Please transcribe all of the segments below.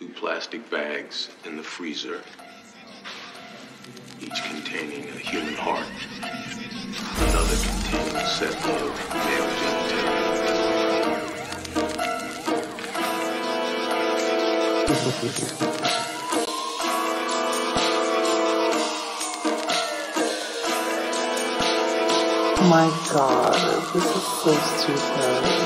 Two plastic bags in the freezer, each containing a human heart, another containing a set of male genitalia. Oh my god, this is so stupid.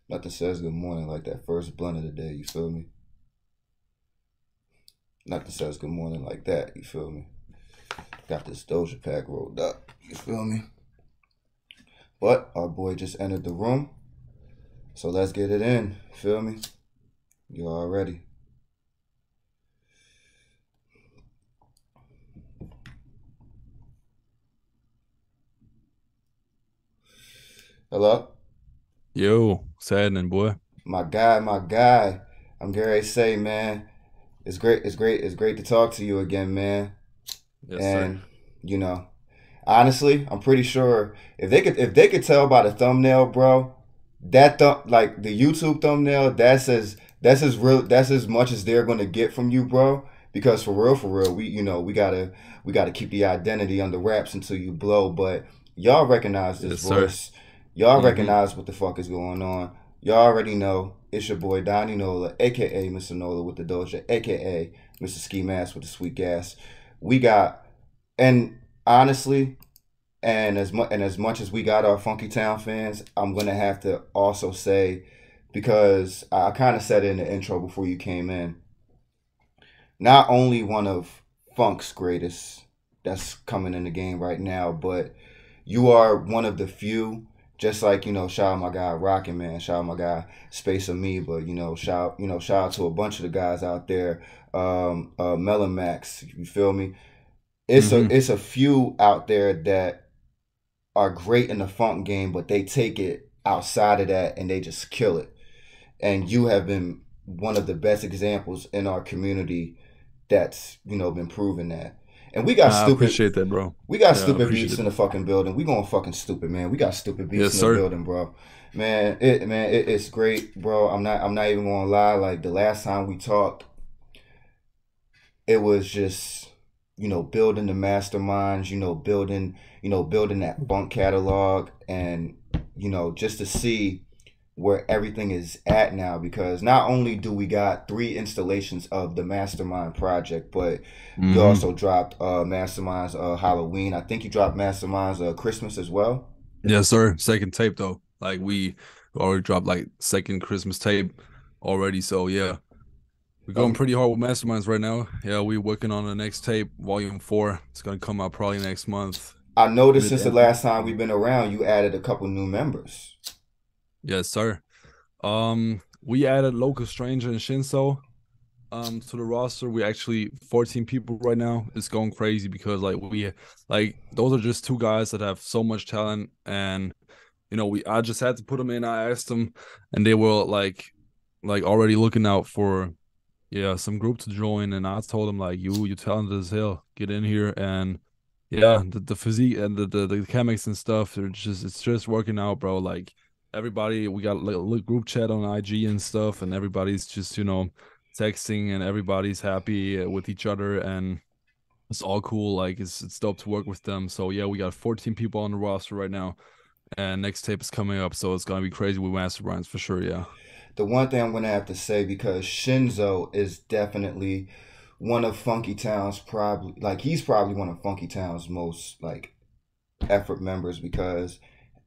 Nothing says good morning like that first blunt of the day, you feel me? Nothing says good morning like that, you feel me? Got this Doja pack rolled up, you feel me? But our boy just entered the room, so let's get it in, feel me? You all ready? Hello? Yo, what's happening, boy? My guy. I'm Gary say, man, it's great to talk to you again, man. Yes, and sir. You know, honestly, I'm pretty sure if they could tell by the thumbnail, bro, that like the YouTube thumbnail, that's as much as they're gonna get from you, bro. Because for real, we gotta keep the identity under wraps until you blow. But y'all recognize this voice. Sir. Y'all recognize what the fuck is going on. Y'all already know it's your boy Donnie Nola, aka Mr. Nola with the Doja, aka Mr. Ski Mask with the sweet gas. We got, and honestly, and as much as we got our Phonkytown fans, I'm gonna have to also say, because I kind of said it in the intro before you came in, not only one of Funk's greatest that's coming in the game right now, but you are one of the few. Just like, shout out my guy Rockin' Man, shout out my guy Space of Me, but shout out to a bunch of the guys out there, Melon Max, you feel me? It's a few out there that are great in the funk game, but they take it outside of that and they just kill it. And you have been one of the best examples in our community that's, been proving that. And we got I appreciate that, bro. We got stupid beats in the fucking building. We going fucking stupid, man. We got stupid beats in the building, bro. It's great, bro. I'm not even gonna lie. Like the last time we talked, it was just, building the masterminds, building that funk catalog, and just to see where everything is at now, because not only do we got 3 installations of the Mastermind project, but you also dropped Masterminds Halloween. I think you dropped Masterminds Christmas as well. Yes, sir. Second tape though. Like we already dropped like second Christmas tape already. So yeah, we're going pretty hard with Masterminds right now. Yeah, we're working on the next tape, volume 4. It's gonna come out probably next month. I noticed since the last time we've been around, you added a couple new members. Yes, sir. We added Local Stranger and Shinso to the roster. We actually 14 people right now. It's going crazy because those are just 2 guys that have so much talent, and I just had to put them in. I asked them, and they were like already looking out for some group to join, and I told them like you talented as hell, get in here. And the physique and the chemics and stuff, it's just working out, bro. Like everybody, we got like a little group chat on IG and stuff, and everybody's just texting, and everybody's happy with each other, and it's all cool. Like it's dope to work with them. So yeah, we got 14 people on the roster right now, and next tape is coming up, so it's gonna be crazy with masterminds for sure. Yeah. The one thing I'm gonna have to say, because Shinzo is definitely one of Funky Town's, probably like he's probably one of Funky Town's most like effort members, because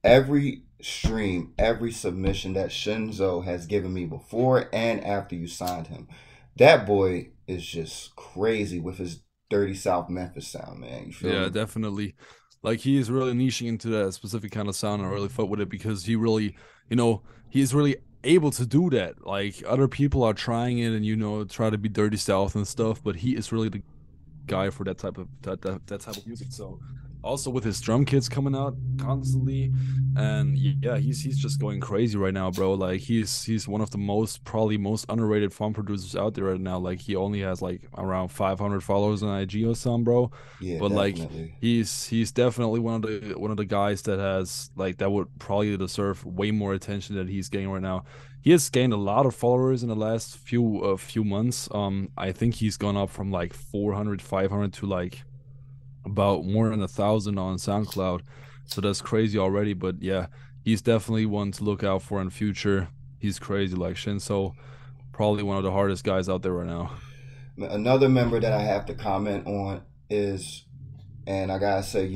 every stream, every submission that Shinzo has given me before and after you signed him, that boy is just crazy with his dirty South Memphis sound, man. You feel Yeah, me? definitely. Like he is really niching into that specific kind of sound. I really fuck with it because he really, he's really able to do that. Like other people are trying it and try to be dirty south and stuff, but he is really the guy for that type of music. So also with his drum kits coming out constantly, and yeah, he's just going crazy right now, bro. Like he's one of the probably most underrated funk producers out there right now. Like he only has like around 500 followers on IG or something, bro. Yeah, But like definitely. he's definitely one of the guys that has like that would probably deserve way more attention that he's getting right now. He has gained a lot of followers in the last few months. I think he's gone up from like 400, 500 to like about more than 1,000 on SoundCloud. So that's crazy already. But yeah, he's definitely one to look out for in future. He's crazy like Shinso, probably one of the hardest guys out there right now. Another member that I have to comment on is, and I gotta say,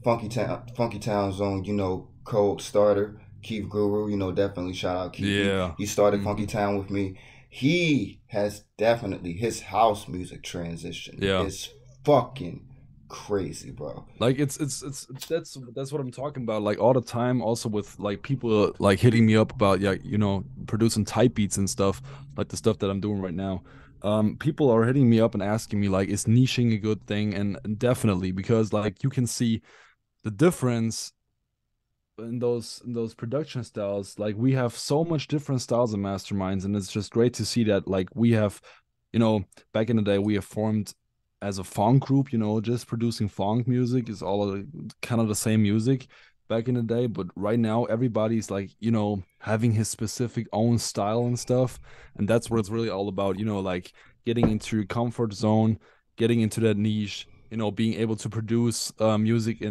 Funky Town Zone, co-starter Keith Guru, definitely shout out Keith. Yeah. He started Funky Hmm. Town with me. He has definitely, his house music transition Yeah. is fucking crazy, bro. Like it's that's what I'm talking about. Like all the time, also with like people like hitting me up about, yeah, producing type beats and stuff, like the stuff that I'm doing right now. People are hitting me up and asking me like, is niching a good thing? And definitely, because like you can see the difference in those production styles. Like we have so much different styles of masterminds, and it's just great to see that like we have, back in the day we have formed as a funk group, just producing funk music is all kind of the same music back in the day, but right now everybody's like, having his specific own style and stuff, and that's what it's really all about, like getting into your comfort zone, getting into that niche, being able to produce music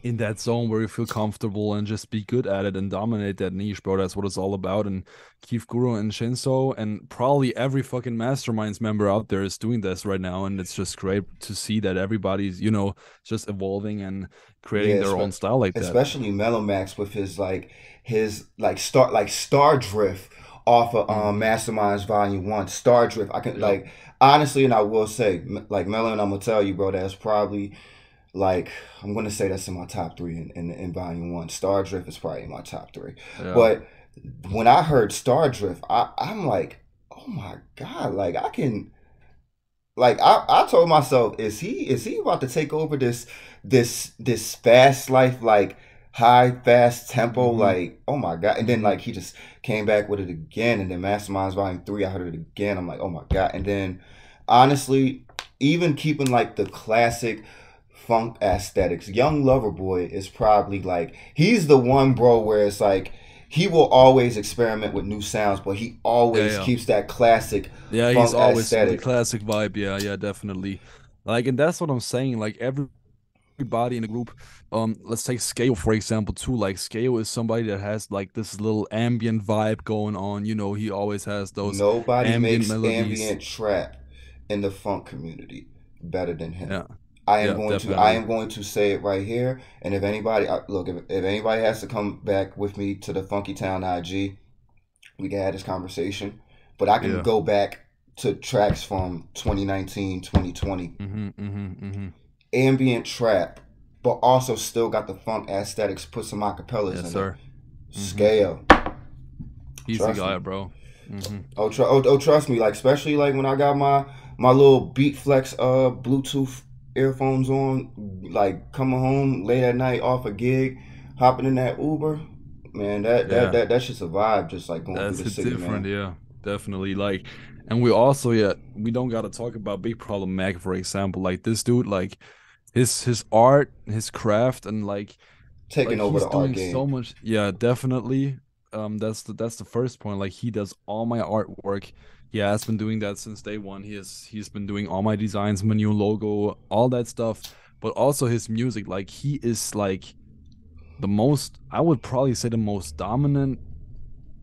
in that zone where you feel comfortable and just be good at it and dominate that niche, bro. That's what it's all about. And Keith Guru and Shinso and probably every fucking Masterminds member out there is doing this right now. And it's just great to see that everybody's, just evolving and creating Yeah, their own style like that. especially Mellow Max with his Star Drift off of Hmm. Masterminds Volume One. Star Drift. I can Yep. like honestly, and I will say, like Mellow, and I'm gonna tell you, bro, that's probably like I'm gonna say that's in my top three in Volume One. Star Drift is probably in my top three. Yeah. But when I heard Star Drift, I'm like, oh my god, like I can. Like I told myself, is he about to take over this fast life, like high fast tempo, Hmm. like oh my god. And then Hmm. like he just came back with it again, and then Masterminds Volume 3, I heard it again, I'm like oh my god. And then honestly, even keeping like the classic funk aesthetics, Young Loverboy is probably like he's the one, bro, where it's like he will always experiment with new sounds, but he Yeah. always Yeah. keeps that classic Yeah. He's funk always with the aesthetic. classic vibe. Yeah. Yeah. Definitely. Like, and that's what I'm saying. Like, everybody in the group. Let's take Scale for example too. Like Scale is somebody that has like this little ambient vibe going on. He always has those Nobody ambient makes melodies. ambient trap in the funk community better than him. Yeah, I am yeah, going to I definitely. am going to say it right here. And if anybody look, if anybody has to come back with me to the Funky Town IG, we can have this conversation. But I can Yeah. go back to tracks from 2019, 2020, Mm-hmm. Mm-hmm. Mm-hmm. ambient trap, but also still got the funk aesthetics. Put some acapellas Yes, in it. sir. Mm-hmm. Scale, He's the trust guy, me. bro. Mm-hmm. Trust me. Like especially like when I got my little Beat Flex Bluetooth earphones on, like coming home late at night off a gig, hopping in that Uber, man, Yeah, that's just a vibe. Just like going through that's the it city, different. man. Yeah, definitely. Like, and we also, yeah, we don't gotta talk about Big Problem Mac, for example. Like this dude, like his art, his craft, and like Taking over he's the art doing so game. much. Yeah, definitely. that's the first point. Like he does all my artwork. He has been doing that since day one. He's been doing all my designs, my new logo, all that stuff. But also his music. Like he is like the most, I would probably say the most dominant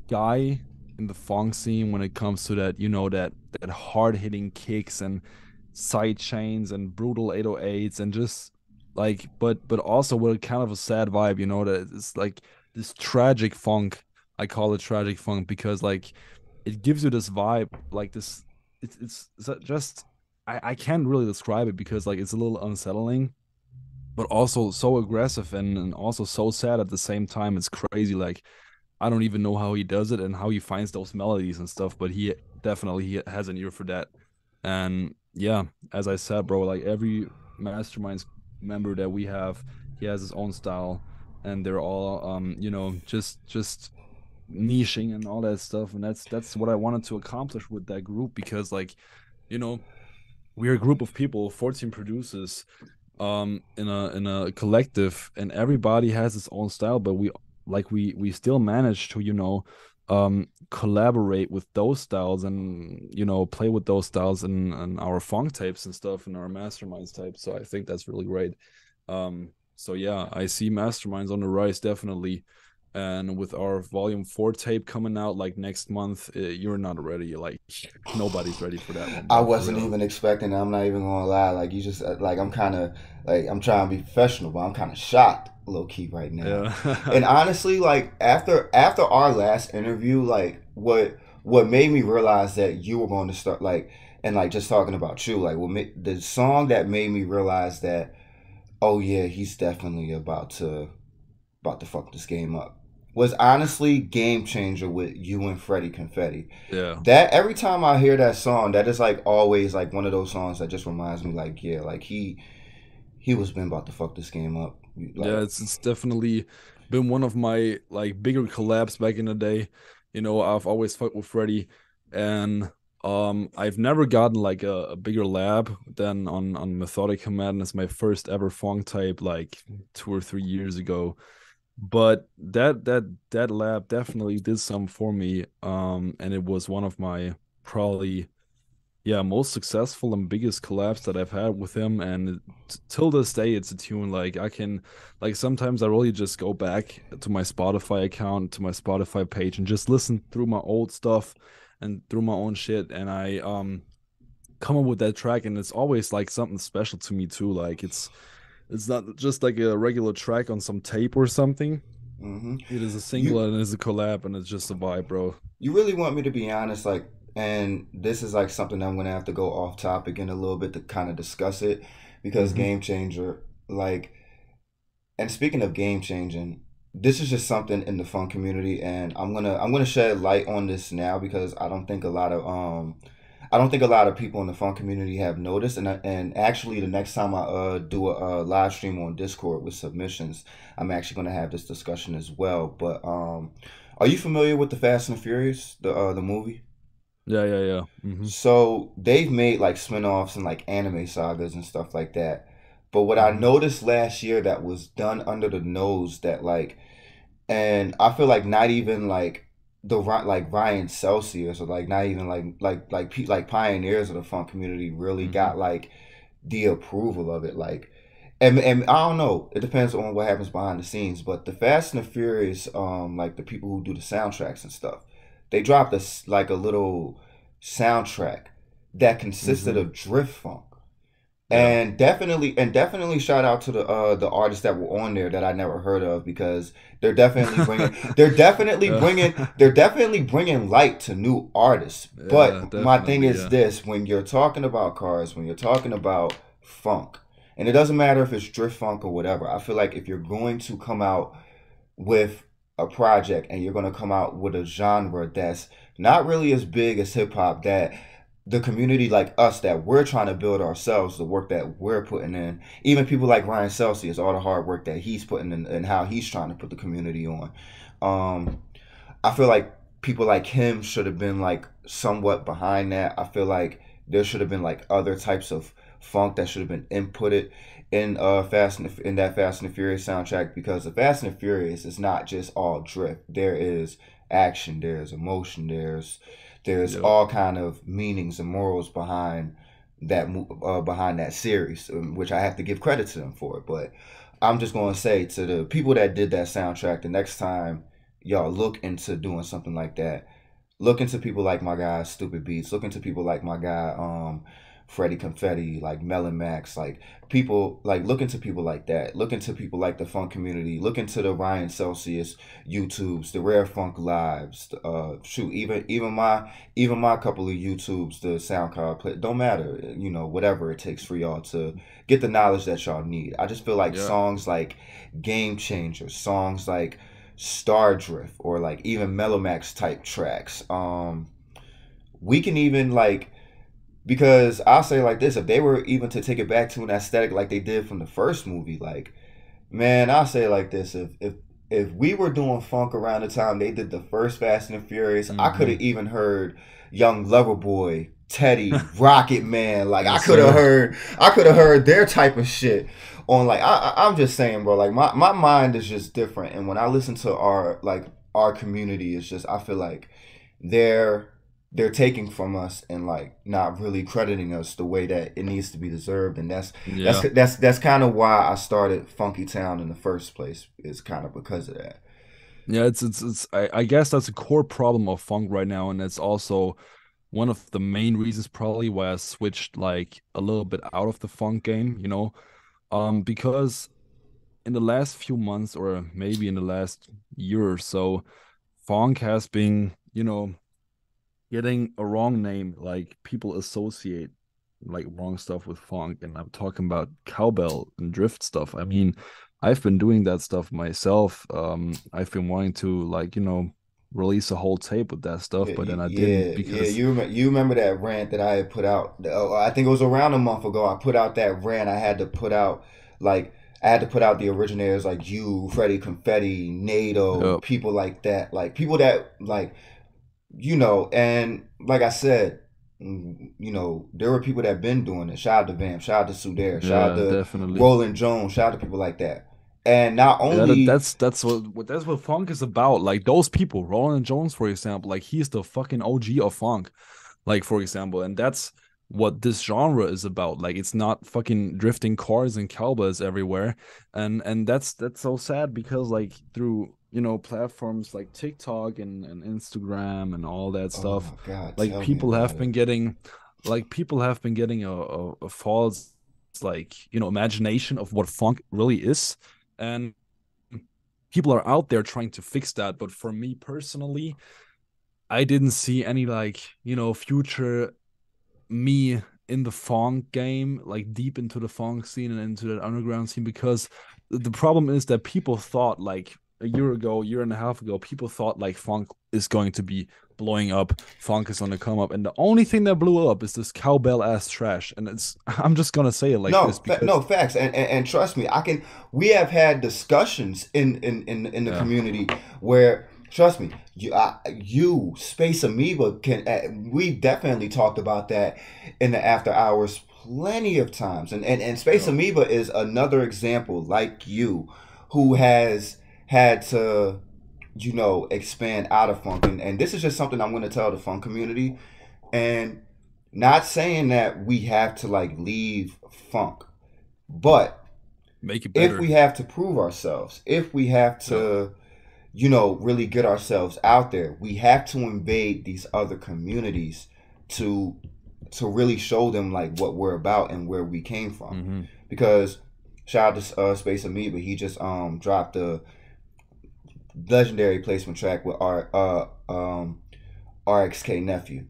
guy in the funk scene when it comes to that, that hard hitting kicks and side chains and brutal 808s and just like, but also with a kind of a sad vibe, that it's like this tragic funk. I call it tragic funk because like it gives you this vibe, like this. It's just I can't really describe it because like it's a little unsettling, but also so aggressive and also so sad at the same time. It's crazy. Like I don't even know how he does it and how he finds those melodies and stuff, but he has an ear for that. And yeah, as I said, bro, like every masterminds member that we have, he has his own style, and they're all just niching and all that stuff. And that's what I wanted to accomplish with that group because like, you know, we're a group of people, 14 producers, in a collective, and everybody has its own style, but we still manage to collaborate with those styles and play with those styles in our funk tapes and stuff in our masterminds tapes. So I think that's really great. So yeah, I see masterminds on the rise definitely. And with our volume 4 tape coming out like next month, you're not ready. Like nobody's ready for that one, I bro, for wasn't real. even expecting it. I'm not even gonna lie. Like you just like I'm kind of like I'm trying to be professional, but I'm kind of shocked, low key, right now. Yeah. And honestly, like after our last interview, like what made me realize that you were going to start like and like just talking about you, like the song that made me realize that oh yeah, he's definitely about to fuck this game up was honestly Game Changer with you and Freddie Confetti. Yeah. That every time I hear that song, that is like always like one of those songs that just reminds me like yeah, like he was been about to fuck this game up. Yeah, Like it's definitely been one of my like bigger collabs back in the day. I've always fucked with Freddie, and I've never gotten like a bigger lab than on Methodica Madness, my first ever funk type like 2 or 3 years ago. But that lab definitely did some for me. And it was one of my probably yeah, most successful and biggest collabs that I've had with him, and till this day, it's a tune. Like I can, like sometimes I really just go back to my Spotify account, to my Spotify page, and just listen through my old stuff and through my own shit, and I come up with that track, and it's always like something special to me too. Like it's not just like a regular track on some tape or something. hmm It is a single you and it's a collab, and it's just a vibe, bro. you really want me to be honest, like, and this is like something I'm gonna have to go off topic in a little bit to kind of discuss it because Hmm. Game Changer, like, and speaking of game changing, this is just something in the fun community, and I'm gonna shed light on this now because I don't think a lot of people in the fun community have noticed, and actually the next time I do a live stream on Discord with submissions, I'm actually gonna have this discussion as well. But are you familiar with the Fast and the Furious, the movie? Yeah, yeah, yeah. So they've made like spin-offs and like anime sagas and stuff like that. But what I Hmm. noticed last year that was done under the nose that like and I feel like not even like like Ryan Celsius or like not even like pioneers of the funk community really Hmm. got like the approval of it like and I don't know it depends on what happens behind the scenes but the Fast and the Furious like the people who do the soundtracks and stuff they dropped like a little soundtrack that consisted Hmm. of drift funk Yeah. and definitely shout out to the artists that were on there that I never heard of because they're definitely bringing they're definitely Yeah. bringing they're definitely bringing light to new artists. Yeah, But my thing definitely. is Yeah. this: when you're talking about cars, when you're talking about funk, and it doesn't matter if it's drift funk or whatever. I feel like if you're going to come out with a project and you're going to come out with a genre that's not really as big as hip hop that the community like us that we're trying to build ourselves, the work that we're putting in, even people like Ryan Celsius, all the hard work that he's putting in and how he's trying to put the community on. Um, I feel like people like him should have been like somewhat behind that. I feel like there should have been like other types of funk that should have been inputted in that Fast and the Furious soundtrack because the Fast and the Furious is not just all drift. There is action, there's emotion, there's Yep. all kind of meanings and morals behind that series, which I have to give credit to them for. But I'm just gonna say to the people that did that soundtrack, the next time y'all look into doing something like that, look into people like my guy Stupid Beats. Look into people like my guy Freddie Confetti, like Melon Max, like people like look into people like that. Look into people like the funk community. Look into the Ryan Celsius YouTubes, the Rare Funk Lives. Shoot, even my couple of YouTubes, the SoundCloud play. Don't matter, whatever it takes for y'all to get the knowledge that y'all need. I just feel like Yeah. songs like Game Changers, songs like Star Drift, or like even Melomax type tracks. We can even like, because I'll say like this: if they were even to take it back to an aesthetic like they did from the first movie, like, man, I'll say it like this: if we were doing funk around the time they did the first Fast and the Furious, I could Hmm. have even heard Young Loverboy, Teddy, Rocket Man. Like Yes, sir. I could have heard their type of shit on, like, I'm just saying, bro. Like my mind is just different, and when I listen to our community, it's just I feel like they're they're taking from us and like not really crediting us the way that it needs to be deserved, and Yeah. that's kind of why I started Phonkytown in the first place. Is kind of because of that. Yeah, it's I guess that's a core problem of funk right now, and it's also one of the main reasons probably why I switched like a little bit out of the funk game, you know. Because in the last few months or maybe in the last year or so, funk has been, getting a wrong name. Like people associate like wrong stuff with funk, and I'm talking about cowbell and drift stuff. I mean, I've been doing that stuff myself. I've been wanting to like, release a whole tape with that stuff, Yeah, but then I didn't yeah. because You remember that rant that I had put out? I think it was around a month ago. I put out that rant. Like I had to put out the originators like you, Freddie Confetti, NATO, yep, people like that, like people that like and like I said, there were people that been doing it. Shout out to Vamp, shout out to Sudair, shout out yeah, to definitely. Roland Jones, shout out to people like that. And not Yeah, only that's what funk is about. Like those people, Roland Jones, for example, like he's the fucking OG of funk, like for example, and that's what this genre is about. Like it's not fucking drifting cars and cowboys everywhere, and that's so sad because like through platforms like TikTok and Instagram and all that oh stuff, my God, like tell me about it. people have been getting a false like imagination of what funk really is, and people are out there trying to fix that. But for me personally, I didn't see any like, future me in the funk game, like deep into the funk scene and into the underground scene, because the problem is that people thought like a year ago, year and a half ago, people thought like funk is going to be blowing up, funk is on the come up, and the only thing that blew up is this cowbell ass trash. And it's I'm just gonna say it like this because No facts, and trust me, I can. We have had discussions in the yeah, community where, trust me, you Space Amoeba can. We definitely talked about that in the after hours plenty of times, and Space yeah, Amoeba is another example like you, who has had to expand out of funk, and this is just something I'm going to tell the funk community. And not saying that we have to like leave funk, but make it if better. we have to prove ourselves, if we have Yeah, to, really get ourselves out there, we have to invade these other communities to really show them like what we're about and where we came from. mm-hmm. Because shout out to Space Amoeba, he just dropped the legendary placement track with our RXK nephew.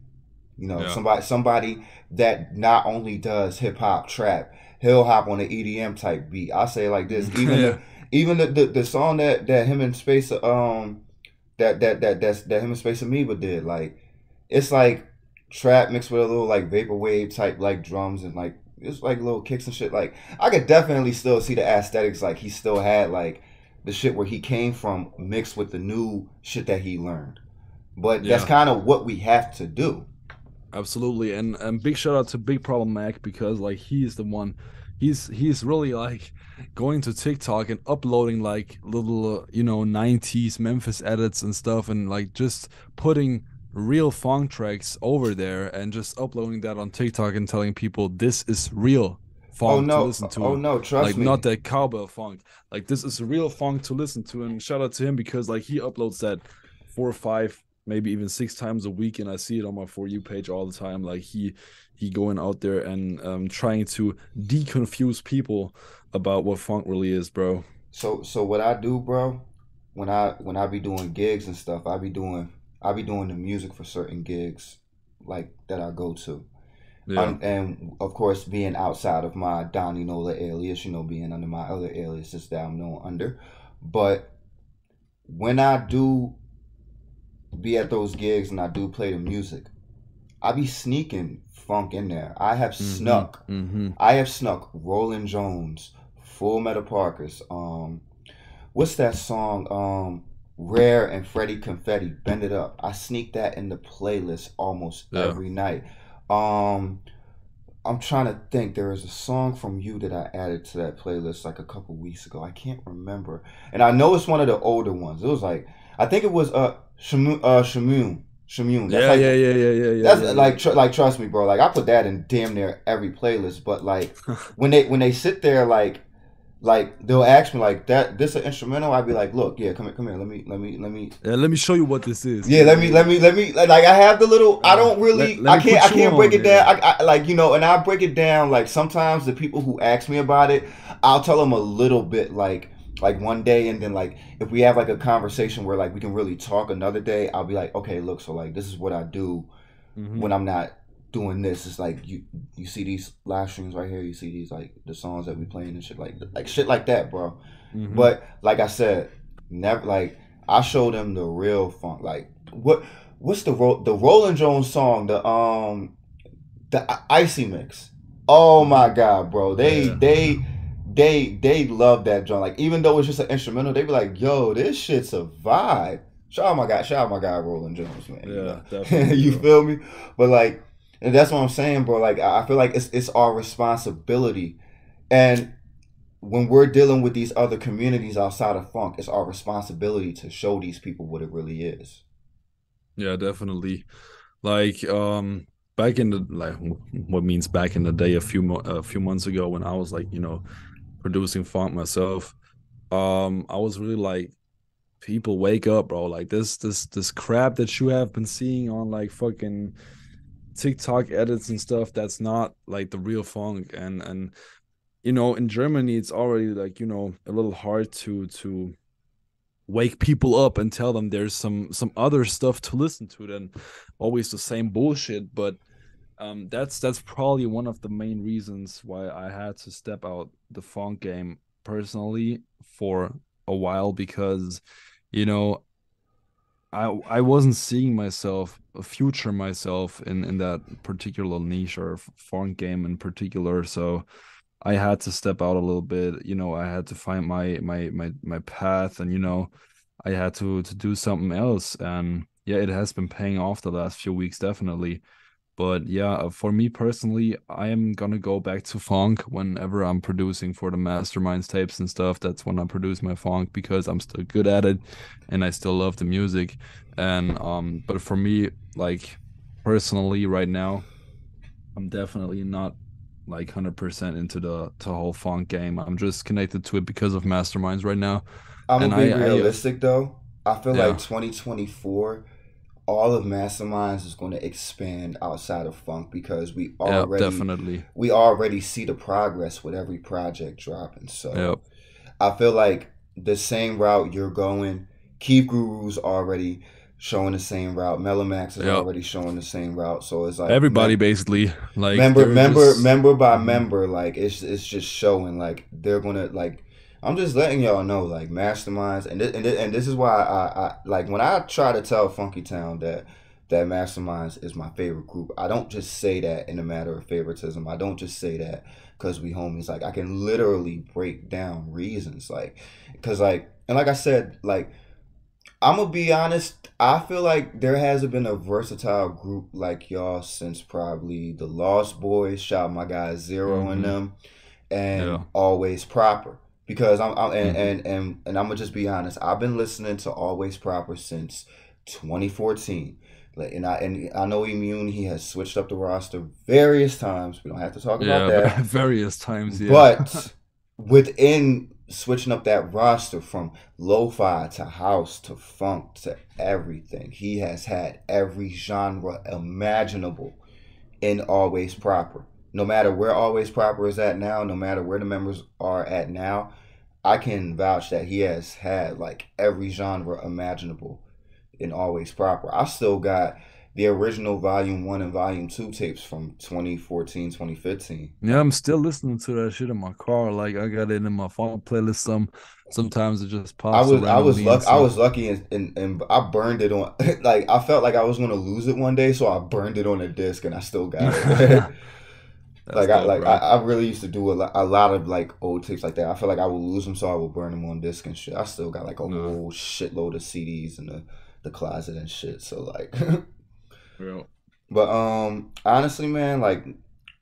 Yeah. Somebody that not only does hip hop trap, he'll hop on an EDM type beat. I say it like this: Yeah. even the song that him and Space that him and Space Amoeba did, like it's like trap mixed with a little like vaporwave type like drums and like it's like little kicks and shit. Like I could definitely still see the aesthetics. Like he still had like the shit where he came from mixed with the new shit that he learned. But that's Yeah, kind of what we have to do. absolutely. And big shout out to Big Problem Mac because like he's the one, he's really like going to TikTok and uploading like little 90s Memphis edits and stuff, and like just putting real funk tracks over there and just uploading that on TikTok and telling people this is real Oh funk to no, listen oh to, no, trust like not me. that cowbell funk. Like this is real funk to listen to, and shout out to him because like he uploads that 4 or 5, maybe even 6 times a week, and I see it on my For You page all the time. Like he going out there and trying to deconfuse people about what funk really is, bro. So what I do, bro, when I be doing gigs and stuff, I be doing the music for certain gigs like that I go to. Yeah. And of course, being outside of my Donnie Nola alias, being under my other aliases that I'm known under. But when I do be at those gigs and I do play the music, I be sneaking funk in there. Mm-hmm. Mm-hmm. I have snuck Rolling Jones, Full Metal Parkers. What's that song? Rare and Freddie Confetti, Bend It Up. I sneak that in the playlist almost Yeah. every night. Um, I'm trying to think. There is a song from you that I added to that playlist like a couple weeks ago. I can't remember, and I know it's one of the older ones. It was like I think it was Shamoon. Yeah, yeah, yeah, yeah, yeah, yeah, That's yeah, like yeah. like trust me, bro. Like I put that in damn near every playlist. But like when they sit there like they'll ask me like that this an instrumental. I'd be like, look, yeah, come here. Let me. Yeah, let me show you what this is. Yeah, Yeah, let yeah, me, yeah. let me, let me. Like I have the little. I don't Let really. let me I put you can't break on. it Yeah. down. I like and I break it down. Like sometimes the people who ask me about it, I'll tell them a little bit. Like one day, and then like if we have like a conversation where like we can really talk another day, I'll be like, okay, look, so like this is what I do Mm-hmm. when I'm not doing this. It's like you see these live streams right here. You see these like the songs that we playing and shit like that, bro. Mm-hmm. But like I said, never like I show them the real funk. Like what's the Rolling Jones song, the Icy Mix. Oh Mm-hmm. my god, bro. They Yeah. they they love that joint. Like even though it's just an instrumental, they be like, yo, this shit's a vibe. Shout out my guy Rolling Jones, man. Yeah, definitely, You bro. feel me? But like, and that's what I'm saying, bro. Like I feel like it's our responsibility, and when we're dealing with these other communities outside of funk, it's our responsibility to show these people what it really is. Yeah, definitely. Like back in the like what means back in the day a few months ago when I was like, producing funk myself, I was really like, people wake up, bro. Like this crap that you have been seeing on like fucking TikTok edits and stuff, that's not like the real funk. And in Germany it's already like, a little hard to wake people up and tell them there's some other stuff to listen to than always the same bullshit. But that's probably one of the main reasons why I had to step out the funk game personally for a while, because you know I wasn't seeing myself, a future myself in that particular niche or funk game in particular. So I had to step out a little bit. I had to find my path, and I had to do something else. And yeah, it has been paying off the last few weeks, definitely. But yeah, for me personally, I am gonna go back to funk whenever I'm producing for the Masterminds tapes and stuff. That's when I produce my funk because I'm still good at it and I still love the music. And but for me, like personally right now, I'm definitely not like 100% into the whole funk game. I'm just connected to it because of Masterminds right now. I'm And gonna be I realistic though. I feel like yeah, 2024, all of Masterminds is going to expand outside of funk because yeah, definitely. we already see the progress with every project dropping. Yeah, So I feel like the same route you're going, Keith Guru's already showing the same route. Melomax is yeah. already showing the same route. So it's like Everybody basically, like they're just member by mhm. member, like it's just showing like they're gonna like. I'm just letting y'all know, like Masterminds, and this is why I like when I try to tell Funky Town that Masterminds is my favorite group. I don't just say that in a matter of favoritism. I don't just say that because we homies. Like I can literally break down reasons, like because like and like I said, like I'm gonna be honest. I feel like there hasn't been a versatile group like y'all since probably the Lost Boys. Shout out my guy Zero and Mhm. them. and Yeah. Always Proper. Because I'm Hmm. and I'm gonna just be honest. I've been listening to Always Proper since 2014. Like, and I know Immune. He has switched up the roster various times. We don't have to talk about Yeah, that. various times, yeah. But within switching up that roster from lo-fi to house to funk to everything, he has had every genre imaginable in Always Proper. No matter where Always Proper is at now, no matter where the members are at now, I can vouch that he has had like every genre imaginable in Always Proper. I still got the original Volume 1 and Volume 2 tapes from 2014, 2015. Yeah, I'm still listening to that shit in my car. Like I got it in my phone playlist. Sometimes it just pops up randomly and I stuff. was lucky and I burned it on like I felt like I was gonna lose it one day, so I burned it on a disc and I still got it. That's dope, bro. I really used to do a lot of like old tapes like that. I feel like I would lose them, so I would burn them on disc and shit. I still got like a Nah, whole shitload of CDs in the closet and shit. So like, real. but honestly, man, like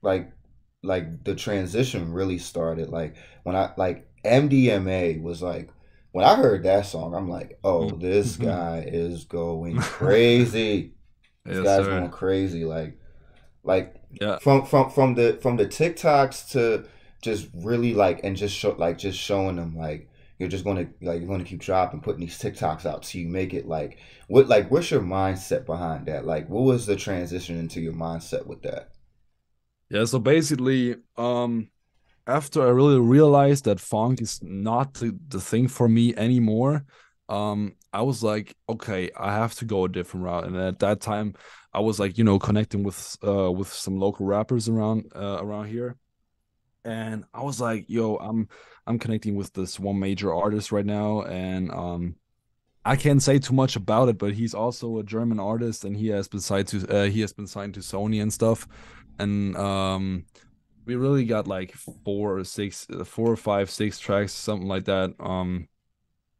like the transition really started like when I like MDMA was like when I heard that song, I'm like, oh, this guy is going crazy. This Yes, guy's going sir. crazy. Like Yeah. from the TikToks to just really like and just show like just showing them like you're just gonna like you're gonna keep dropping putting these TikToks out till you make it like what's your mindset behind that? Like what was the transition into your mindset with that? Yeah, so basically, after I really realized that funk is not the thing for me anymore, I was like, okay, I have to go a different route. And at that time, I was like, connecting with some local rappers around here. And I was like, yo, I'm connecting with this one major artist right now, and I can't say too much about it, but he's also a German artist, and he has been signed to Sony and stuff. And we really got like four or five, six tracks, something like that,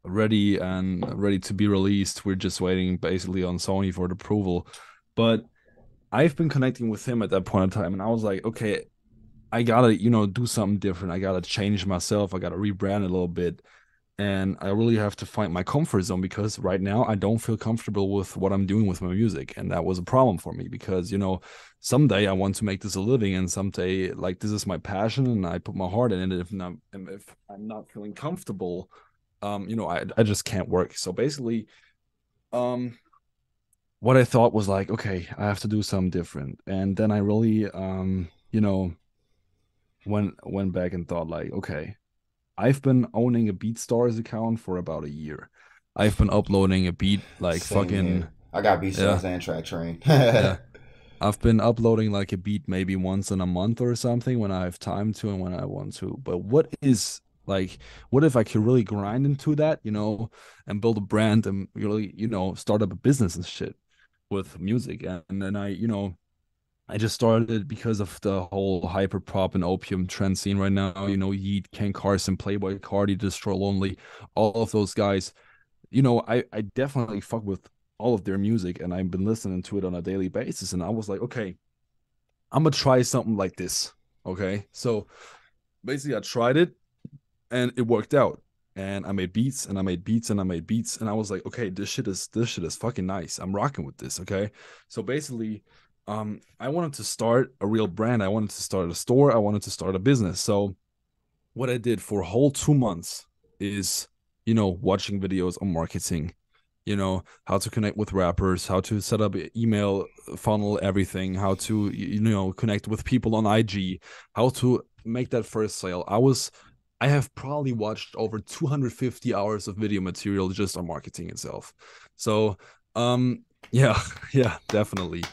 ready to be released. We're just waiting basically on Sony for the approval. But I've been connecting with him at that point in time, and I was like, okay, I gotta, do something different. I gotta change myself. I gotta rebrand a little bit. And I really have to find my comfort zone because right now I don't feel comfortable with what I'm doing with my music. And that was a problem for me because, someday I want to make this a living and someday like this is my passion and I put my heart in it. If I'm not feeling comfortable, I just can't work. So basically, um, what I thought was like, okay, I have to do something different. And then I really, went back and thought like, okay, I've been owning a BeatStars account for about a year. I've been uploading a beat like Same fucking, here. I got B yeah, stars and track train. yeah. I've been uploading like a beat maybe once in a month or something when I have time to and when I want to. But what if I could really grind into that, and build a brand and really, start up a business and shit with music. And then I just started it because of the whole hyper pop and opium trend scene right now. Yeet, Ken Carson, Playboy Cardi, Destroy Lonely, all of those guys. I definitely fuck with all of their music and I've been listening to it on a daily basis. And I was like, okay, I'm gonna try something like this. Okay. So basically I tried it and it worked out. And I made beats and I made beats and I made beats. And I was like, okay, this shit is fucking nice. I'm rocking with this. Okay. So basically, I wanted to start a real brand. I wanted to start a store. I wanted to start a business. So what I did for a whole 2 months is, watching videos on marketing, how to connect with rappers, how to set up email funnel, everything, how to, connect with people on IG, how to make that first sale. I have probably watched over 250 hours of video material just on marketing itself. So, yeah, yeah, definitely.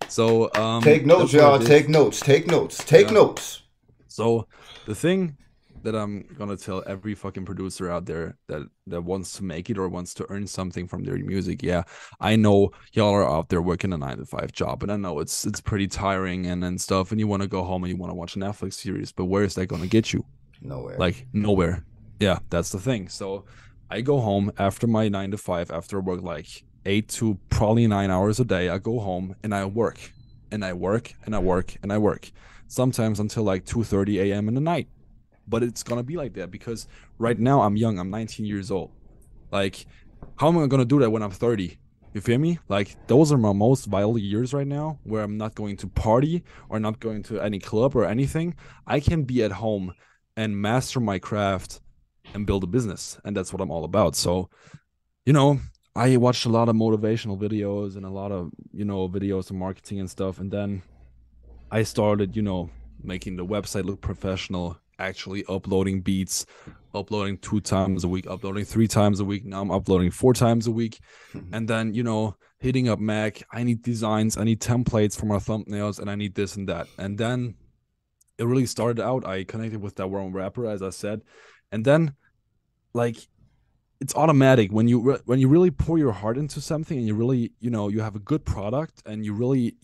So, Take notes, that's what I y'all. did. Take notes. Take notes. Take Yeah. notes. So the thing that I'm gonna tell every fucking producer out there that wants to make it or wants to earn something from their music, yeah, I know y'all are out there working a 9 to 5 job, and I know it's pretty tiring and stuff, and you want to go home and you want to watch a Netflix series, but where is that gonna get you? Nowhere. Like nowhere. Yeah, that's the thing. So I go home after my 9 to 5, after I work like 8 to probably 9 hours a day. I go home and I work and I work and I work and I work. Sometimes until like 2:30 a.m. in the night. but it's gonna be like that because right now I'm young. I'm 19 years old. Like, how am I gonna do that when I'm 30? You feel me? Like, those are my most vital years right now, where I'm not going to party or not going to any club or anything. I can be at home and master my craft and build a business, and that's what I'm all about. So, you know, I watched a lot of motivational videos and a lot of, videos on marketing and stuff, and then I started, making the website look professional, actually uploading beats, uploading 2 times a week, uploading 3 times a week. Now I'm uploading 4 times a week. And then, hitting up Mac. I need designs, I need templates for my thumbnails, and I need this and that. And then it really started out. I connected with that one rapper, as I said. And then, like, it's automatic when when you really pour your heart into something and you really, you have a good product and you really,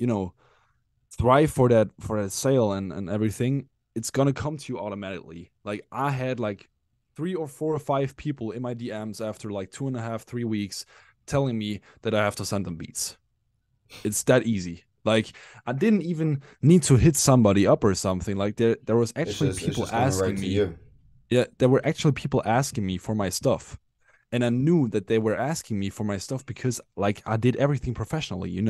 thrive for that sale and everything, it's gonna come to you automatically. Like I had like 3 or 4 or 5 people in my DMs after like 2.5, 3 weeks telling me that I have to send them beats. It's that easy. Like I didn't even need to hit somebody up or something. Like there was actually It's people just coming right asking to me. you. Yeah, there were actually people asking me for my stuff. And I knew that they were asking me for my stuff because like I did everything professionally.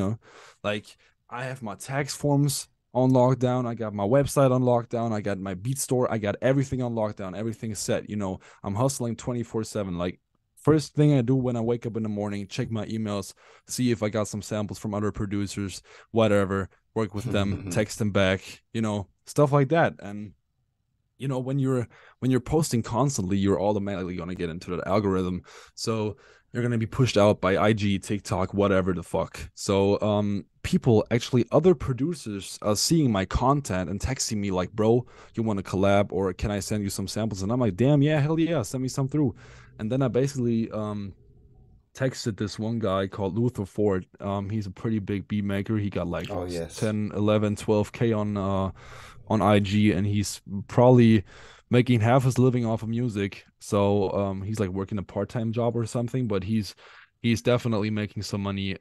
Like I have my tax forms on lockdown, I got my website on lockdown, I got my beat store, I got everything on lockdown, everything is set. I'm hustling 24/7. Like first thing I do when I wake up in the morning, check my emails, see if I got some samples from other producers, whatever, work with them, text them back, stuff like that. And when you're posting constantly, you're automatically going to get into that algorithm, so you're going to be pushed out by IG, TikTok, whatever the fuck. So people, actually other producers, are seeing my content and texting me like, bro, you want to collab, or can I send you some samples? And I'm like, damn, yeah, hell yeah, send me some through. And then I basically texted this one guy called Luther Ford. He's a pretty big beat maker. He got like Oh yes. 10, 11, 12K on IG, and he's probably making half his living off of music. So he's like working a part-time job or something, but he's definitely making some money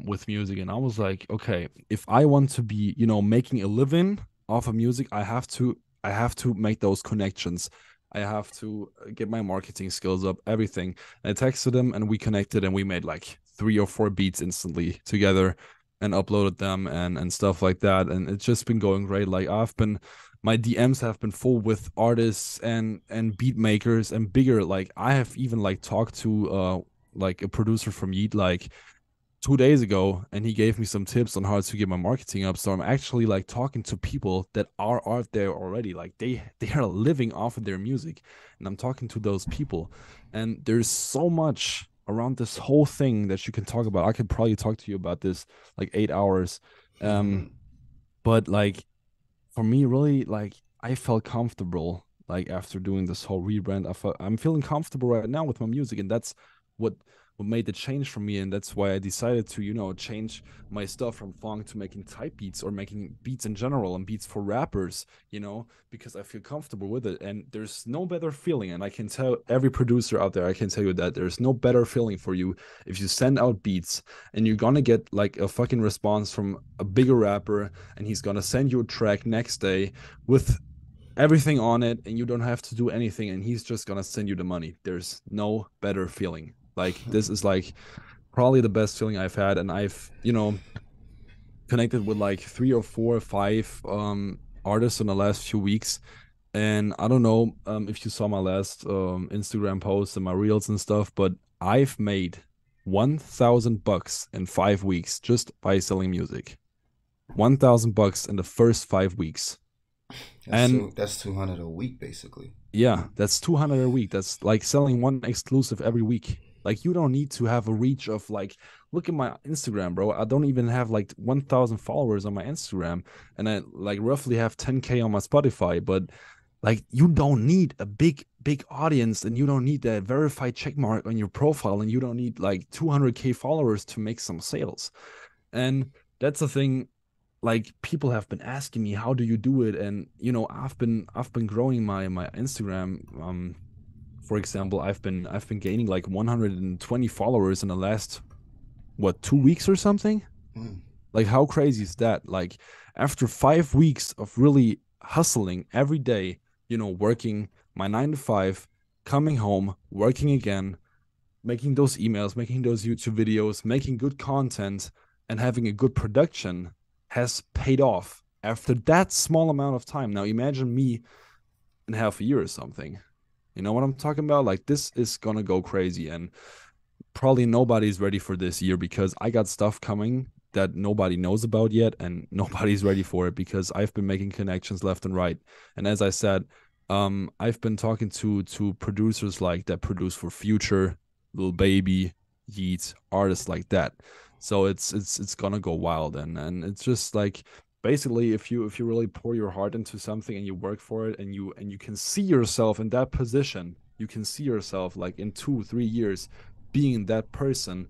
with music. And I was like, okay, if I want to be, making a living off of music, I have to make those connections. I have to get my marketing skills up, everything. And I texted him and we connected and we made like 3 or 4 beats instantly together and uploaded them and stuff like that. And it's just been going great. Like my DMs have been full with artists and beat makers and bigger. Like I have even like talked to like a producer from Yeet like 2 days ago, and he gave me some tips on how to get my marketing up. So I'm actually like talking to people that are out there already. Like they are living off of their music, and I'm talking to those people. And there's so much around this whole thing that you can talk about. I could probably talk to you about this like 8 hours. Um, but like for me, really, like I felt comfortable like after doing this whole rebrand. I'm feeling comfortable right now with my music, and that's what what made the change for me. And that's why I decided to change my stuff from funk to making type beats or making beats in general and beats for rappers, because I feel comfortable with it. And there's no better feeling, and I can tell every producer out there, I can tell you that there's no better feeling for you if you send out beats and you're gonna get like a fucking response from a bigger rapper, and he's gonna send you a track next day with everything on it, and you don't have to do anything, and he's just gonna send you the money. There's no better feeling. Like this is like probably the best feeling I've had. And I've connected with like 3 or 4 or 5 artists in the last few weeks. And I don't know if you saw my last Instagram posts and my reels and stuff, but I've made $1,000 in 5 weeks just by selling music. $1,000 in the first 5 weeks. And That's 200 a week basically. yeah, that's 200 a week. That's like selling one exclusive every week. Like you don't need to have a reach of like, look at my Instagram, bro. I don't even have like 1,000 followers on my Instagram, and I like roughly have 10K on my Spotify. But like you don't need a big audience, and you don't need that verified check mark on your profile, and you don't need like 200K followers to make some sales. And that's the thing, like people have been asking me, how do you do it? And I've been growing my Instagram. For example, I've been gaining like 120 followers in the last, what, 2 weeks or something. Mm. Like how crazy is that? Like after 5 weeks of really hustling every day, working my 9 to 5, coming home, working again, making those emails, making those YouTube videos, making good content, and having a good production has paid off after that small amount of time. Now imagine me in half a year or something. You know what I'm talking about? Like this is gonna go crazy, and probably nobody's ready for this year because I got stuff coming that nobody knows about yet, and nobody's ready for it because I've been making connections left and right. And as I said, I've been talking to producers like that produce for Future, Lil Baby, Yeats, artists like that. So it's gonna go wild, and it's just like basically if you really pour your heart into something and you work for it and you can see yourself in that position, you can see yourself like in 2 3 years being that person,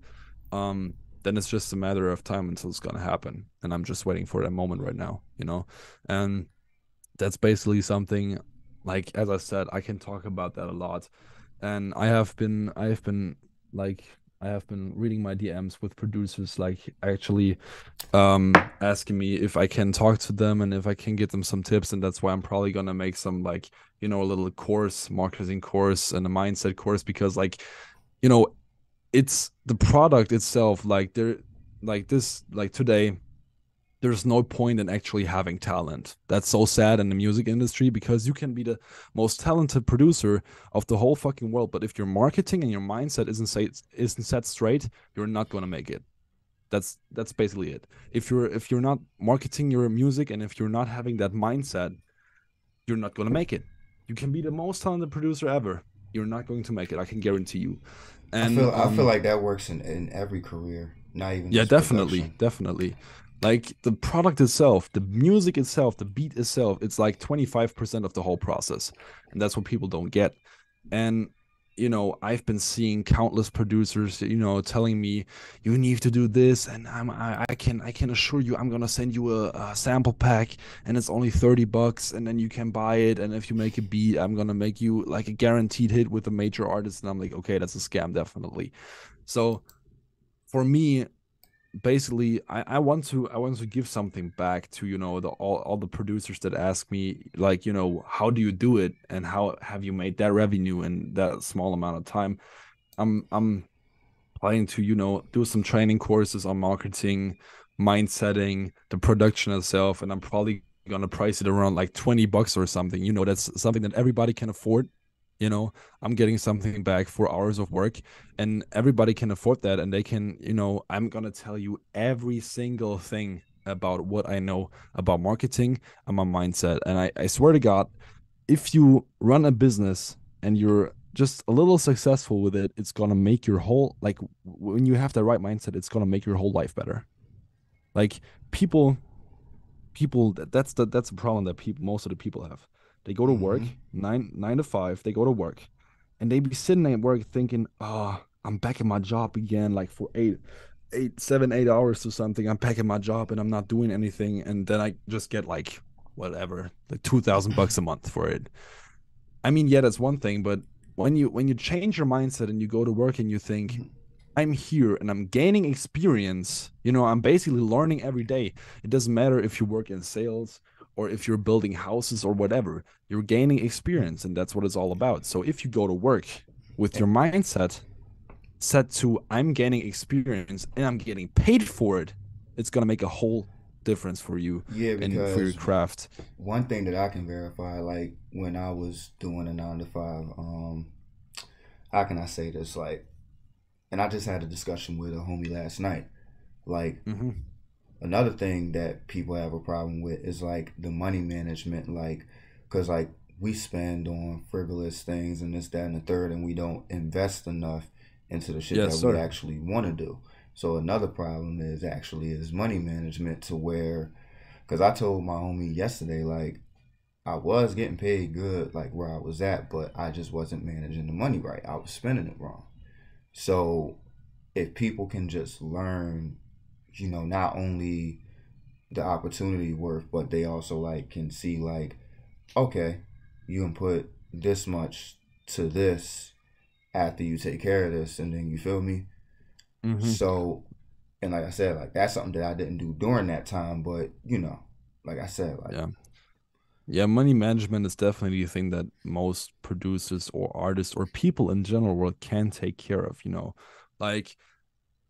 um, then it's just a matter of time until it's gonna happen. And I'm just waiting for that moment right now. And that's basically something like as I said, I can talk about that a lot. And I have been reading my DMs with producers like actually asking me if I can talk to them and if I can get them some tips. And that's why I'm probably gonna make some like, a little course, marketing course and a mindset course because you know, it's the product itself like there like this like today there's no point in actually having talent. That's so sad in the music industry because you can be the most talented producer of the whole fucking world, but if your marketing and your mindset isn't set straight, you're not going to make it. That's basically it. If you're not marketing your music and if you're not having that mindset, you're not going to make it. You can be the most talented producer ever. You're not going to make it. I can guarantee you. And I feel like that works in every career, not even yeah, just definitely, production. definitely. Like the product itself, the music itself, the beat itself, it's like 25% of the whole process. And that's what people don't get. And I've been seeing countless producers, telling me you need to do this, and I can assure you I'm gonna send you a sample pack, and it's only $30, and then you can buy it. And if you make a beat, I'm gonna make you like a guaranteed hit with a major artist. And I'm like, okay, that's a scam, definitely. So for me, basically I want to give something back to the all the producers that ask me like how do you do it and how have you made that revenue in that small amount of time. I'm planning to do some training courses on marketing, mindsetting, the production itself, and I'm probably gonna price it around like $20 or something. That's something that everybody can afford. you know I'm getting something back for hours of work, and everybody can afford that, and they can, I'm gonna tell you every single thing about what I know about marketing and my mindset. And I swear to God, if you run a business and you're just a little successful with it, it's gonna make your whole like when you have the right mindset, it's gonna make your whole life better. Like people that's a problem that people most of the people have. They go to work Mm-hmm. 9 to 5, they go to work, and they be sitting at work thinking, oh, I'm back in my job again, like for 8 7 8 hours or something. I'm back in my job and I'm not doing anything, and then I just get like whatever, like $2,000 a month for it. I mean, yeah, that's one thing, but when you change your mindset and you go to work and you think, I'm here and I'm gaining experience, I'm basically learning every day. It doesn't matter if you work in sales or if you're building houses or whatever. You're gaining experience, and that's what it's all about. So if you go to work with your mindset set to I'm gaining experience and I'm getting paid for it, it's going to make a whole difference for you Yeah, and for your because craft. one thing that I can verify, like when I was doing a 9 to 5, how can I say this? Like, and I just had a discussion with a homie last night. Like, Hmm. another thing that people have a problem with is like the money management, like, because like we spend on frivolous things and this, that, and the third, and we don't invest enough into the shit Yes, that we sir. actually want to do. So another problem is money management to where, because I told my homie yesterday, like, I was getting paid good, like where I was at, but I just wasn't managing the money right. I was spending it wrong. So if people can just learn, not only the opportunity worth, but they also like can see like, okay, you can put this much to this after you take care of this, and then you feel me. Hmm. So, and like I said, like that's something that I didn't do during that time, but like I said, like Yeah. Yeah, money management is definitely the thing that most producers or artists or people in general world can take care of, you know. Like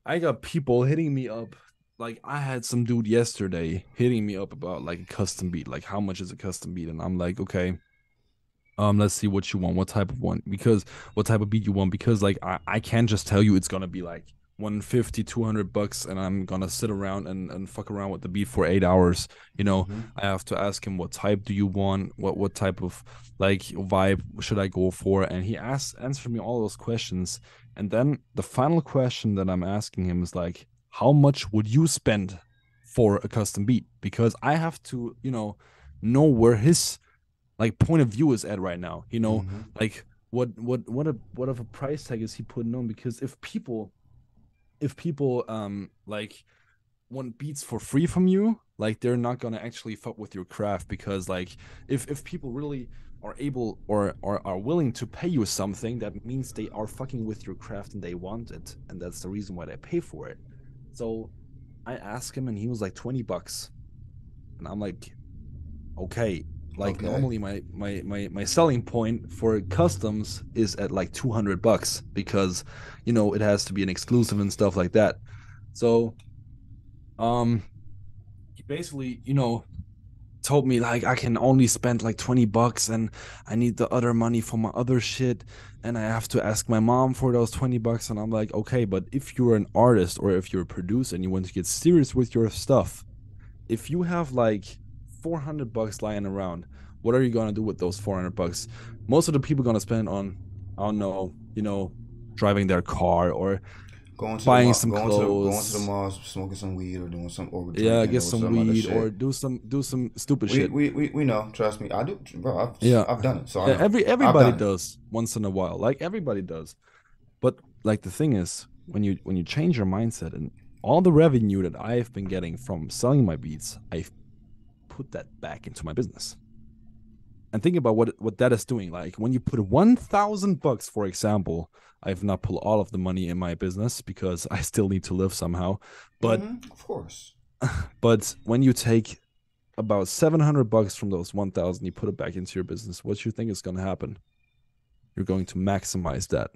I got people hitting me up. Like I had some dude yesterday hitting me up about like a custom beat, like how much is a custom beat? And I'm like, okay, let's see what you want, what type of one, because what type of beat you want, because like I can't just tell you it's gonna be like 150, $200, and I'm gonna sit around and fuck around with the beat for 8 hours. You know, Mm-hmm. I have to ask him what type do you want, what type of like vibe should I go for, and he answered me all those questions, and then the final question that I'm asking him is like, how much would you spend for a custom beat? Because I have to, know where his like point of view is at right now. Mm-hmm. Like what of a price tag is he putting on? Because if people like want beats for free from you, like they're not gonna actually fuck with your craft, because like if people really are able or are willing to pay you something, that means they are fucking with your craft and they want it, and that's the reason why they pay for it. So I asked him and he was like $20, and I'm like, okay, like Okay. normally my selling point for customs is at like $200, because it has to be an exclusive and stuff like that. So um he basically told me like I can only spend like $20, and I need the other money for my other shit, and I have to ask my mom for those $20. And I'm like, okay, but if you're an artist or if you're a producer and you want to get serious with your stuff, if you have like $400 lying around, what are you gonna do with those $400? Most of the people gonna spend on, I don't know, driving their car or buying some Going to the clothes. mall, smoking some weed or doing some or Yeah, drinking get or some some other weed or shit. do some stupid We shit. we we, we know. Trust me, I do, bro. Yeah. I've done it, so I Yeah, know. I've everybody done it. does once in a while. Like everybody does. But like the thing is, when you change your mindset, and all the revenue that I've been getting from selling my beats, I've put that back into my business. And think about what that is doing. Like when you put $1,000, for example, I've not pulled all of the money in my business because I still need to live somehow. But Mm-hmm. Of course. when you take about $700 from those 1,000, you put it back into your business, what you think is going to happen? You're going to maximize that,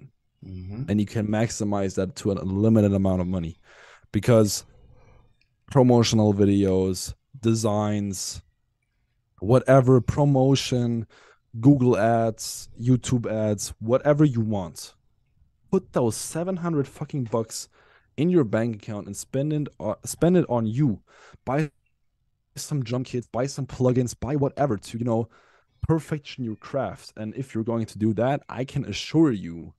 Mm-hmm. and you can maximize that to an unlimited amount of money, because promotional videos, designs, whatever promotion, Google ads, YouTube ads, whatever you want. Put those 700 fucking bucks in your bank account and spend it on you. Buy some drum kits, buy some plugins, buy whatever to, perfection your craft. And if you're going to do that, I can assure you,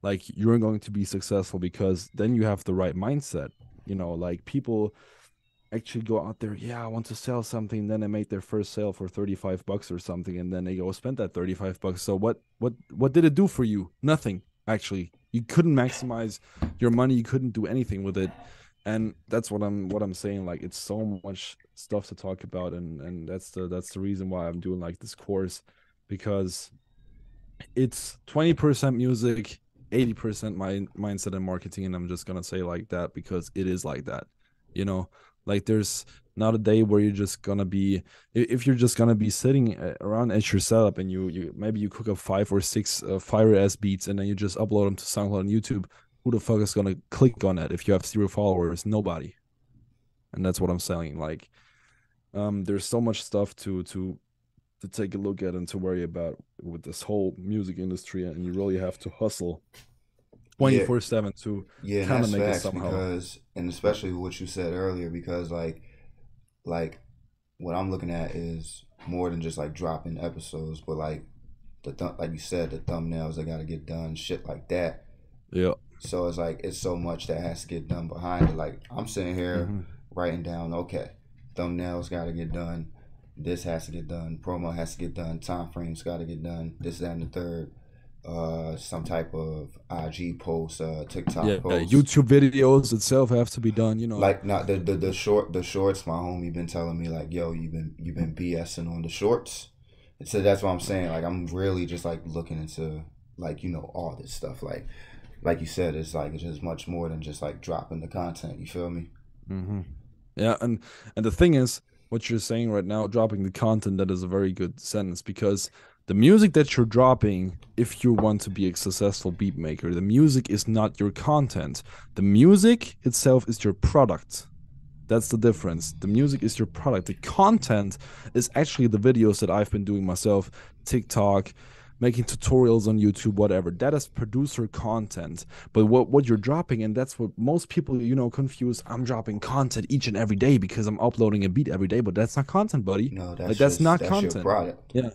like, you're going to be successful, because then you have the right mindset. Like people actually go out there, yeah, I want to sell something, then they make their first sale for $35 or something, and then they go spend that $35. So what did it do for you? Nothing, actually. You couldn't maximize your money, you couldn't do anything with it. And that's what I'm saying. Like, it's so much stuff to talk about, and that's the reason why I'm doing like this course, because it's 20% music, 80% my mindset and marketing. And I'm just gonna say like that because it is like that. You know, like there's not a day where you're just gonna be, if you're just gonna be sitting around at your setup, and you maybe you cook up 5 or 6 fire ass beats, and then you just upload them to SoundCloud and YouTube. Who the fuck is gonna click on that if you have 0 followers? Nobody. And that's what I'm saying. Like, there's so much stuff to take a look at and to worry about with this whole music industry, and you really have to hustle Yeah. 24/7 to Yeah, and kind of that's make it facts somehow. because, and especially what you said earlier, because like what I'm looking at is more than just like dropping episodes, but like like you said, the thumbnails that got to get done, shit like that. Yeah. So it's like it's so much that has to get done behind it. Like I'm sitting here Hmm. writing down, okay, thumbnails got to get done, this has to get done, promo has to get done, time frames got to get done, this, that, and the third. Some type of IG post, TikTok Yeah, post, YouTube videos itself have to be done, like not the shorts. My homie been telling me like, yo, you've been BSing on the shorts. And so that's what I'm saying. Like I'm really just like looking into like all this stuff. Like you said, it's just much more than just like dropping the content. You feel me? Hmm. Yeah, and the thing is, what you're saying right now, dropping the content, that is a very good sentence because the music that you're dropping, if you want to be a successful beat maker, the music is not your content. The music itself is your product. That's the difference. The music is your product. The content is actually the videos that I've been doing myself, TikTok, making tutorials on YouTube, whatever. That is producer content. But what you're dropping, and that's what most people, confuse. I'm dropping content each and every day because I'm uploading a beat every day, but that's not content, buddy. No, Like that's not that's your content. product. Yeah.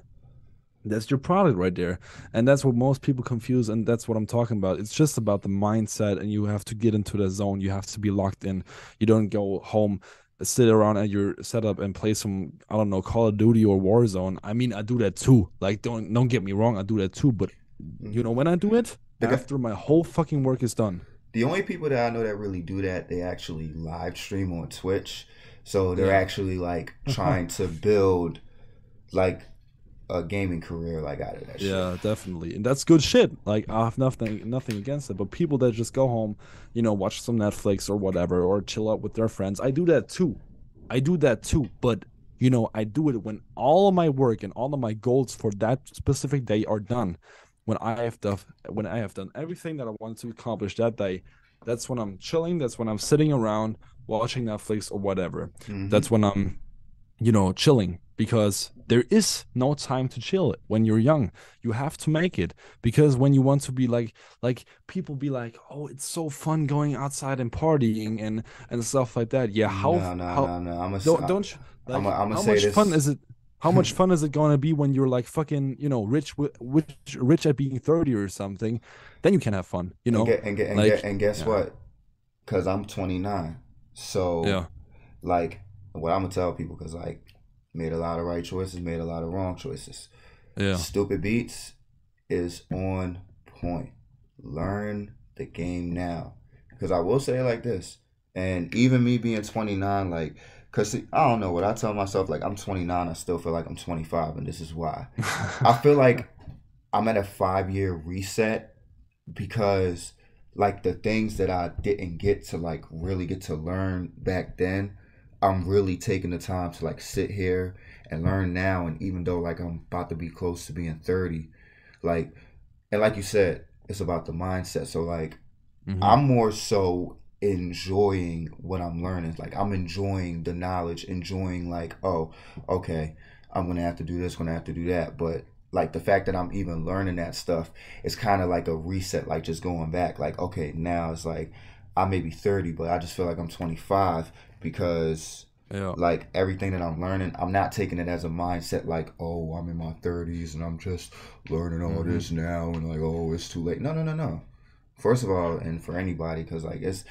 That's your product right there. And that's what most people confuse. And that's what I'm talking about. It's just about the mindset, and you have to get into the zone. You have to be locked in. You don't go home, sit around at your setup and play some, I don't know, Call of Duty or Warzone. I mean, I do that too. Like, don't get me wrong, I do that too. But when I do it, after my whole fucking work is done. The only people that I know that really do that, they actually live stream on Twitch. So they're actually like trying to build like a gaming career like out of that shit. Yeah, definitely. And that's good shit. Like I have nothing against it. But people that just go home, watch some Netflix or whatever, or chill out with their friends. I do that too. But I do it when all of my work and all of my goals for that specific day are done. When I have done everything that I wanted to accomplish that day, that's when I'm chilling. That's when I'm sitting around watching Netflix or whatever. That's when I'm chilling, because there is no time to chill when you're young. You have to make it, because when you want to be like people be like, oh, it's so fun going outside and partying and stuff like that. Yeah, No. how much fun is it? How much fun is it going to be when you're like fucking, rich at being 30 or something? Then you can have fun, And guess what? Because I'm 29. So, yeah. like, what I'm going to tell people, because, like, made a lot of right choices, made a lot of wrong choices. Yeah. Stupid Beats is on point. Learn the game now. Because I will say it like this, and even me being 29, like, because I don't know what I tell myself, like, I'm 29, I still feel like I'm 25, and this is why. I feel like I'm at a 5-year reset, because, like, the things that I didn't get to, like, really get to learn back then, I'm really taking the time to, like, sit here and learn now. And even though, like, I'm about to be close to being 30, like, and like you said, it's about the mindset. So, like, I'm more so enjoying what I'm learning. Like, I'm enjoying the knowledge, enjoying, like, oh, okay, I'm gonna have to do this, gonna have to do that. But, like, the fact that I'm even learning that stuff is kind of like a reset, like just going back. Like, okay, now it's like I may be 30, but I just feel like I'm 25, because like everything that I'm learning, I'm not taking it as a mindset like, oh, I'm in my 30s and I'm just learning all this now and like, oh, it's too late. No. First of all, and for anybody, because like it's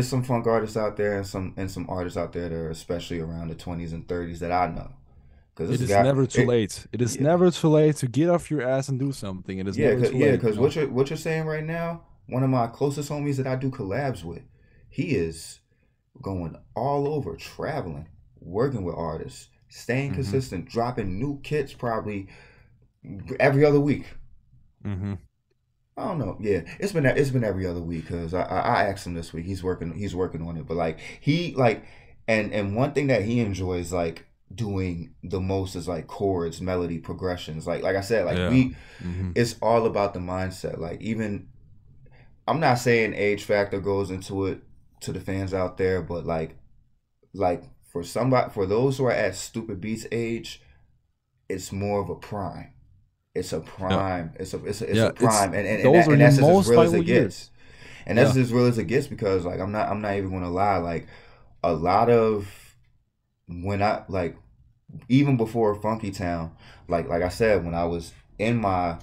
some funk artists out there and some artists out there that are especially around the 20s and 30s that I know. It is never too late. It is never too late to get off your ass and do something. It is never too late. Because what you're saying right now, one of my closest homies that I do collabs with, he is going all over, traveling, working with artists, staying consistent, dropping new kits probably every other week. I don't know. Yeah, it's been every other week, because I asked him this week. He's working on it, but like and one thing that he enjoys like doing the most is like chords, melody, progressions. Like I said, like it's all about the mindset. Like, even I'm not saying age factor goes into it to the fans out there, but like for those who are at Stupid Beats age, it's more of a prime. It's a prime. It's a prime, and that's as real as it gets. And that's as real as it gets, because like I'm not even gonna lie. Like, a lot of when I like, even before Phonkytown, like I said, when I was in my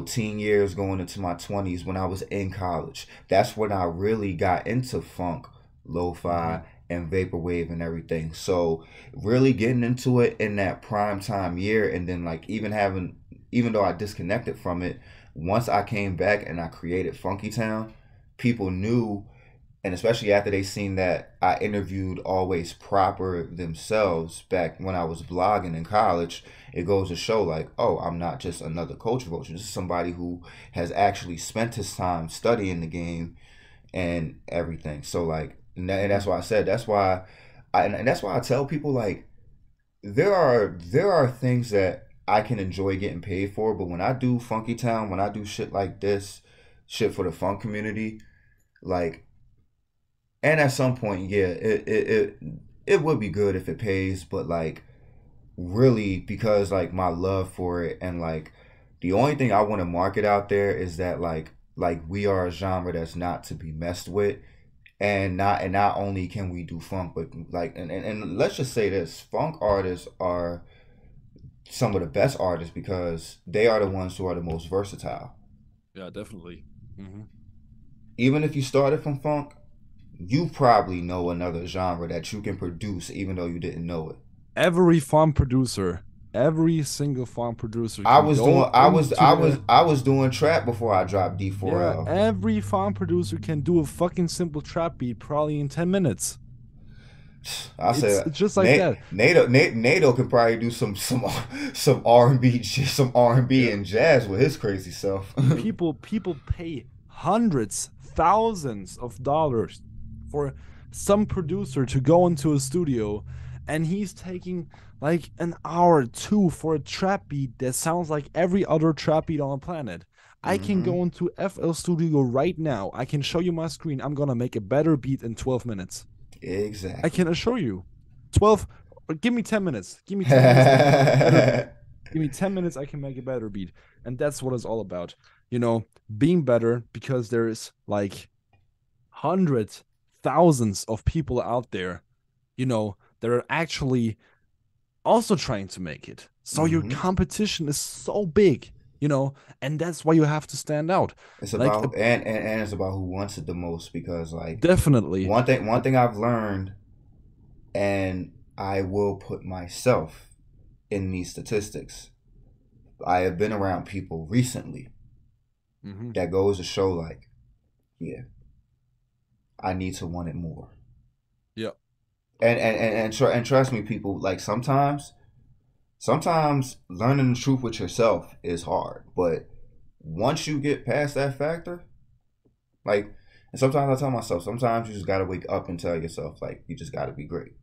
teen years going into my 20s, when I was in college, that's when I really got into funk, lo-fi, and vaporwave and everything. So really getting into it in that prime time year, and then like even though I disconnected from it, once I came back and I created Phonkytown, people knew, and especially after they seen that I interviewed Always Proper themselves back when I was blogging in college, it goes to show like, oh, I'm not just another culture vulture. This is somebody who has actually spent his time studying the game and everything. So like, and that's why I said, that's why and that's why I tell people like there are things that I can enjoy getting paid for, but when I do Funky Town, when I do shit like this, shit for the funk community, like, and at some point, yeah, it would be good if it pays, but like really because like my love for it and like the only thing I want to market out there is that like we are a genre that's not to be messed with, and not only can we do funk, but like and let's just say this, funk artists are some of the best artists because they are the ones who are the most versatile. Yeah, definitely. Hmm. Even if you started from funk, you probably know another genre that you can produce even though you didn't know it. Every farm producer, every single farm producer I can was doing go into the I was doing trap before I dropped yeah, D4L. every farm producer can do a fucking simple trap beat probably in 10 minutes. I It's said it's just like that. NATO can probably do some R&B shit, some R&B Yeah. and jazz with his crazy self. People pay hundreds, thousands of dollars for some producer to go into a studio, and he's taking like an hour or two for a trap beat that sounds like every other trap beat on the planet. I can Hmm. go into FL Studio right now. I can show you my screen. I'm gonna make a better beat in 12 minutes. I Exactly. can assure you. 12, or give me 10 minutes. Give me 10 minutes, I can make a better beat. Give me 10 minutes, I can make a better beat. And that's what it's all about. Being better because there's like hundreds, thousands of people out there, that are actually also trying to make it. So your Hmm. competition is so big, and that's why you have to stand out. It's Like, about and it's about who wants it the most because like definitely. one thing I've learned, and I will put myself in these statistics. I have been around people recently Hmm. that goes to show like, yeah, I need to want it more. Yeah. And trust me, people, like sometimes learning the truth with yourself is hard, but once you get past that factor, like, and sometimes I tell myself, sometimes you just gotta wake up and tell yourself, like, you just gotta be great,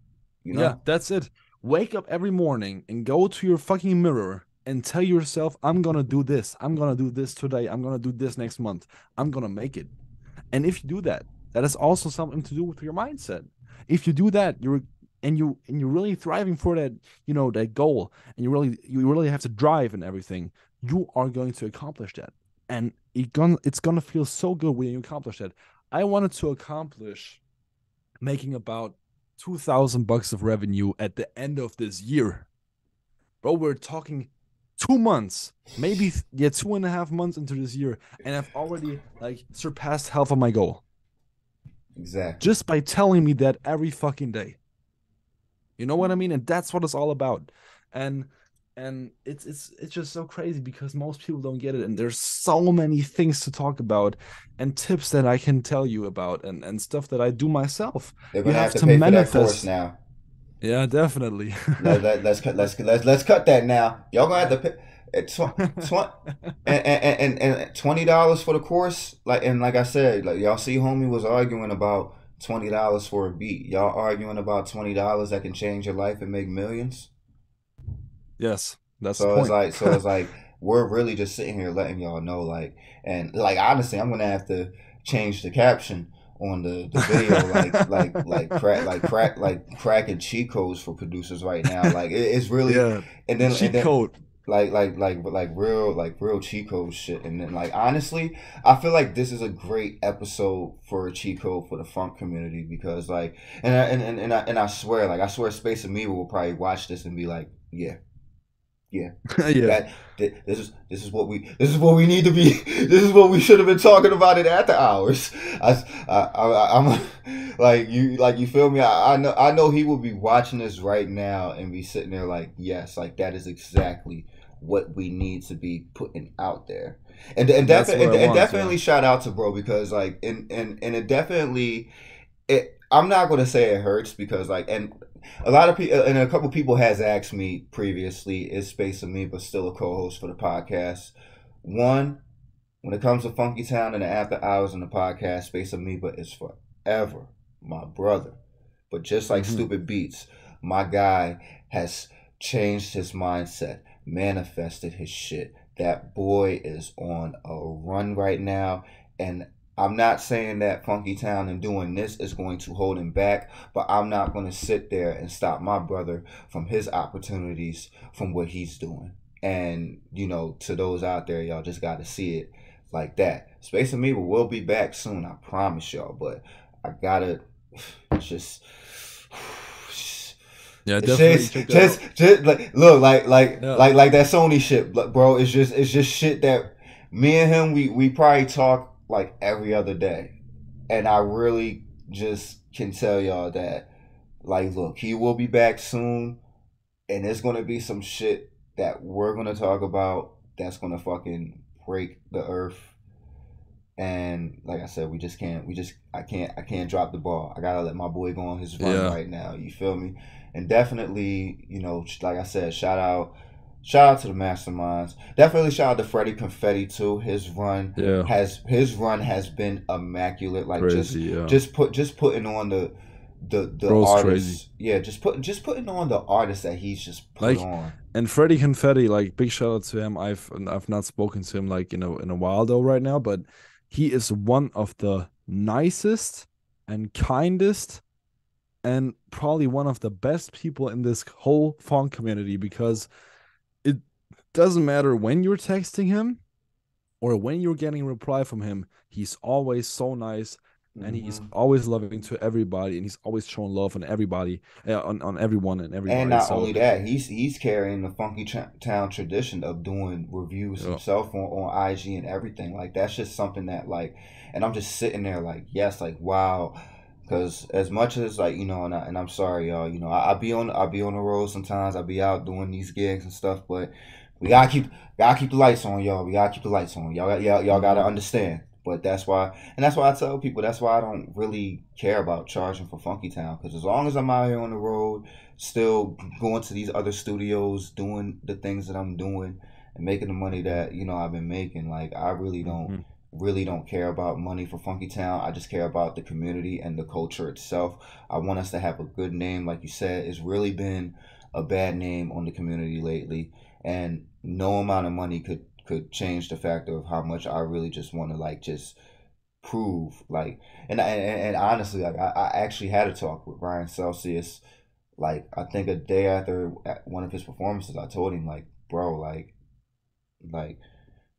you Yeah, know? that's it. Wake up every morning and go to your fucking mirror and tell yourself, I'm gonna do this. I'm gonna do this today. I'm gonna do this next month. I'm gonna make it. And if you do that, that is also something to do with your mindset. If you do that, you're really thriving for that, that goal, and you really have to drive and everything, you are going to accomplish that. And it's gonna feel so good when you accomplish that. I wanted to accomplish making about $2,000 of revenue at the end of this year. Bro, we're talking 2 months, maybe yeah, 2.5 months into this year, and I've already like surpassed half of my goal Exactly. just by telling me that every fucking day. You know what I mean? And that's what it's all about. And it's just so crazy because most people don't get it. And there's so many things to talk about and tips that I can tell you about and stuff that I do myself. They're You gonna have have to to pay for that course manifest. now. Yeah, definitely. Let's cut that now. Y'all gonna have to pay and $20 for the course. Like I said, like y'all see, homie was arguing about $20 for a beat. Y'all arguing about $20 that can change your life and make millions. Yes, that's the So it's point. like we're really just sitting here letting y'all know like, and like honestly I'm gonna have to change the caption on the video like cracking cheat codes for producers right now. Like it's really, Yeah, and cheat then code. like real cheat code shit. And then like honestly, I feel like this is a great episode for a cheat code for the funk community because like, and I swear, like I swear Space and Me will probably watch this and be like, yeah, yeah, Yeah. that this is what we need to be. This is what we should have been talking about it after hours. I'm like you feel me. I know he will be watching this right now and be sitting there like, yes, like that is exactly what we need to be putting out there. That's what I And want, yeah. definitely shout out to bro because like and it definitely it. I'm not gonna say it hurts because like and a lot of people and a couple people has asked me previously, is Space and Me but still a co-host for the podcast? One, when it comes to Funky Town and the after hours in the podcast, Space and Me but is forever my brother. But just like Stupid Beats, my guy has changed his mindset, manifested his shit. That boy is on a run right now. And I'm not saying that Phonkytown and doing this is going to hold him back, but I'm not going to sit there and stop my brother from his opportunities from what he's doing. And, you know, to those out there, y'all just got to see it like that. Space and Me will be back soon, I promise y'all. But I gotta just, Yeah, it's definitely check that out. just like look, Yeah. like that Sony shit, bro. It's just shit that me and him we probably talk like every other day, and I really just can tell y'all that, like, look, he will be back soon, and there's gonna be some shit that we're gonna talk about that's gonna fucking break the earth. And like I said, I can't drop the ball. I gotta let my boy go on his run Yeah. right now. You feel me? And definitely, you know, like I said, shout out to the masterminds. Definitely shout out to Freddie Confetti too. Yeah. His run has been immaculate. Like Crazy. Yeah. just putting on the Bro's crazy. artists. Yeah, just putting on the artists that he's just put Like, on. and Freddie Confetti, like, big shout out to him. I've not spoken to him like in a while though right now, but he is one of the nicest and kindest and probably one of the best people in this whole funk community, because it doesn't matter when you're texting him or when you're getting a reply from him, he's always so nice, and he's Hmm. always loving to everybody, and he's always showing love on everybody, on everyone and And everybody. not So only that, he's carrying the Town tradition of doing reviews yeah. himself on IG and everything. Like that's just something that like, and I'm just sitting there like, yes, like wow, because as much as like you know, and I'm sorry, y'all, you know, I be on the road sometimes. I be out doing these gigs and stuff, but we gotta keep the lights on, y'all. We gotta keep the lights on. Y'all gotta Hmm. understand. But that's why I tell people, that's why I don't really care about charging for Funky Town. Because as long as I'm out here on the road, still going to these other studios, doing the things that I'm doing, and making the money that you know I've been making, like I Hmm. really don't care about money for Funky Town. I just care about the community and the culture itself. I want us to have a good name, like you said. It's really been a bad name on the community lately, and no amount of money could change the factor of how much I really just want to like just prove like and honestly like I actually had a talk with Ryan Celsius like I think a day after one of his performances. I told him like, bro, like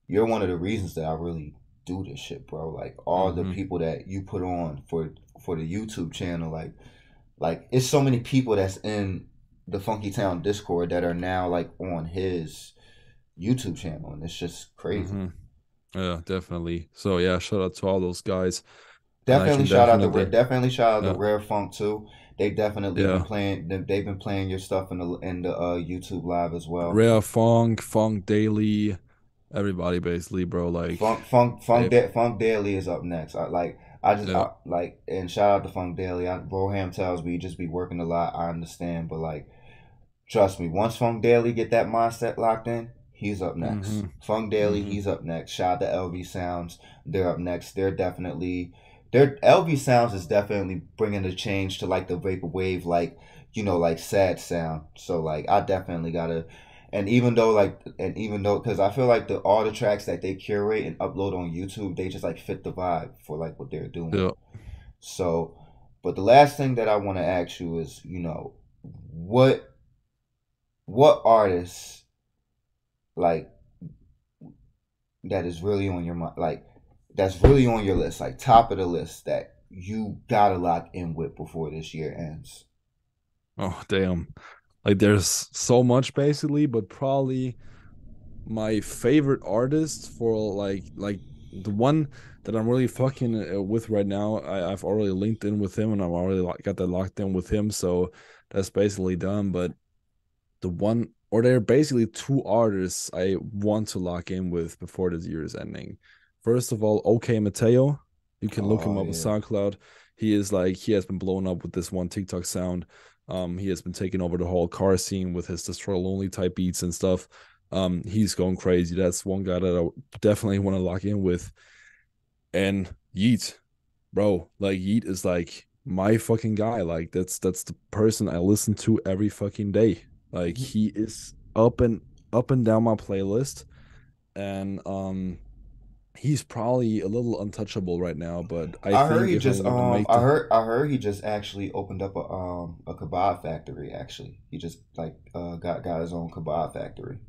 you're one of the reasons that I really do this shit, bro. Like all the Hmm. people that you put on for the YouTube channel, like it's so many people that's in the Funky Town Discord that are now like on his YouTube channel, and it's just crazy. Hmm. Yeah, definitely. So yeah, shout out to all those guys, and I can definitely, Definitely shout out to yeah, Rare Funk too. They definitely been yeah, playing. They've been playing your stuff in the YouTube live as well. Rare Funk Daily, everybody basically, bro. Like they, Funk Daily is up next. I just yeah, like and shout out to Funk Daily. Broham tells me you just be working a lot. I understand, but like trust me, once Funk Daily get that mindset locked in, he's up next. hmm, Funk Daily, hmm, he's up next. Shout out to LV Sounds, they're up next. Their LV Sounds is definitely bringing the change to like the vaporwave, like you know, like sad sound. So like I definitely gotta. And even though, because I feel like all the tracks that they curate and upload on YouTube, they just like fit the vibe for like what they're doing. yeah. So, but the last thing that I want to ask you is, you know, what what artists like that is really on your mind, like that's really on your list, like top of the list that you gotta lock in with before this year ends? Oh damn, like there's so much basically, but probably my favorite artist for like the one that I'm really fucking with right now. I've already linked in with him, and I'm already like got that locked in with him, so that's basically done. But the one, or there are basically two artists I want to lock in with before this year is ending. First of all, OK Mateo. You can look him Oh up on yeah. SoundCloud. He has been blown up with this one TikTok sound. He has been taking over the whole car scene with his Destroy Lonely type beats and stuff. He's going crazy. That's one guy that I definitely want to lock in with. And Yeet, bro, like Yeet is like my fucking guy. Like that's the person I listen to every fucking day. Like Mhm. he is up and down my playlist, and he's probably a little untouchable right now, but I I heard think he if I'm just gonna make the I heard he just actually opened up a kebab factory. Actually, he just like got his own kebab factory.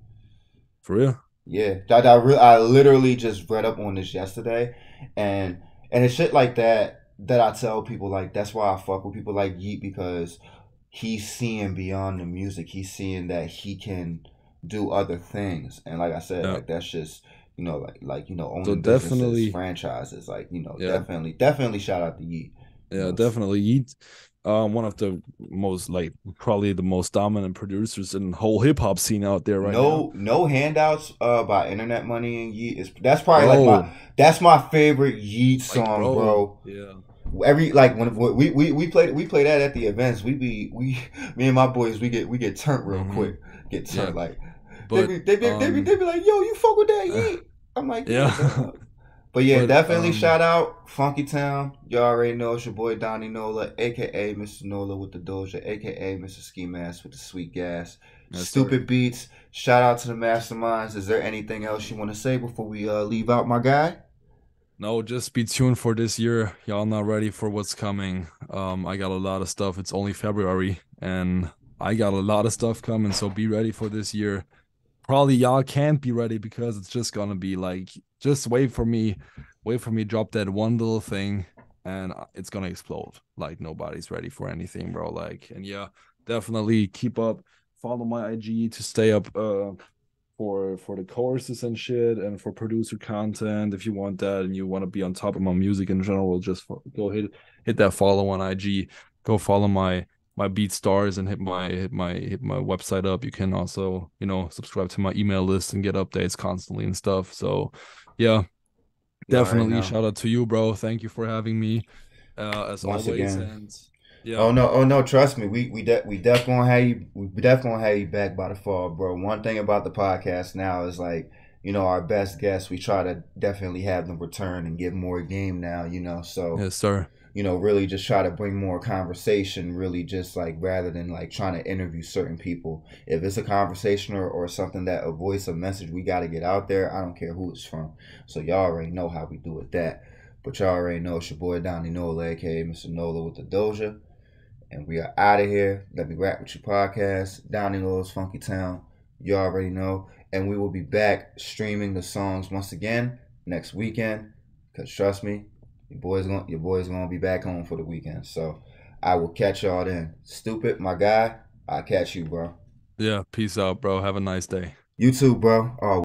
for real, Yeah, I literally just read up on this yesterday, and it's shit like that that I tell people like that's why I fuck with people like Yeet because he's seeing beyond the music. He's seeing that he can do other things, and like I said, yeah. like that's just So owning businesses, definitely, franchises. Like yeah, definitely shout out to Yeet. You yeah, know, definitely. Yeat, one of the most like probably the most dominant producers in the whole hip hop scene out there right now, no handouts by Internet Money and Yeet is that's probably like bro. that's my favorite Yeet Like, song, bro, bro. yeah, Every like when we play that at the events, we me and my boys we get turned real hmm, quick, get yeah. turned like But they be like, yo, you fuck with that Yeet? I'm like, yeah, yeah, dog. But yeah, but definitely shout out Phonkytown. Y'all already know it's your boy Donnie Nola, aka Mr. Nola with the Doja, aka Mr. Ski Mask with the sweet gas. yes, sir. Stupid beats. Shout out to the masterminds. Is there anything else you want to say before we leave out, my guy? No, just be tuned for this year. Y'all not ready for what's coming. I got a lot of stuff. It's only February, and I got a lot of stuff coming. So be ready for this year. Probably y'all can't be ready because it's just gonna be like, just wait for me, drop that one little thing, and it's gonna explode. Like nobody's ready for anything, bro. Like, and yeah, definitely keep up. Follow my IG to stay up. For the courses and shit and for producer content if you want that and you want to be on top of my music in general just go hit that follow on IG, go follow my beat stars and hit my website up. You can also subscribe to my email list and get updates constantly and stuff. So yeah, Y'all already definitely know. shout out to you, bro. Thank you for having me as Once always. again. And yeah, Oh no, trust me. We definitely gonna have you we definitely gonna have you back by the fall, bro. One thing about the podcast now is like, our best guests, we try to definitely have them return and give more game now, so yes sir. really just try to bring more conversation, really just like rather than like trying to interview certain people. If it's a conversation or something that a voice, a message we got to get out there, I don't care who it's from. So y'all already know how we do with that. But y'all already know it's your boy Donnie Nola, aka Mr. Nola with the Doja. And we are out of here. Let Me Rap With You podcast. Donnie Nola's Phonkytown. You already know. And we will be back streaming the songs once again next weekend. Cause trust me, your boy's gonna be back home for the weekend. So I will catch y'all then. Stupid, my guy. I'll catch you, bro. Yeah, peace out, bro. Have a nice day. You too, bro. Oh,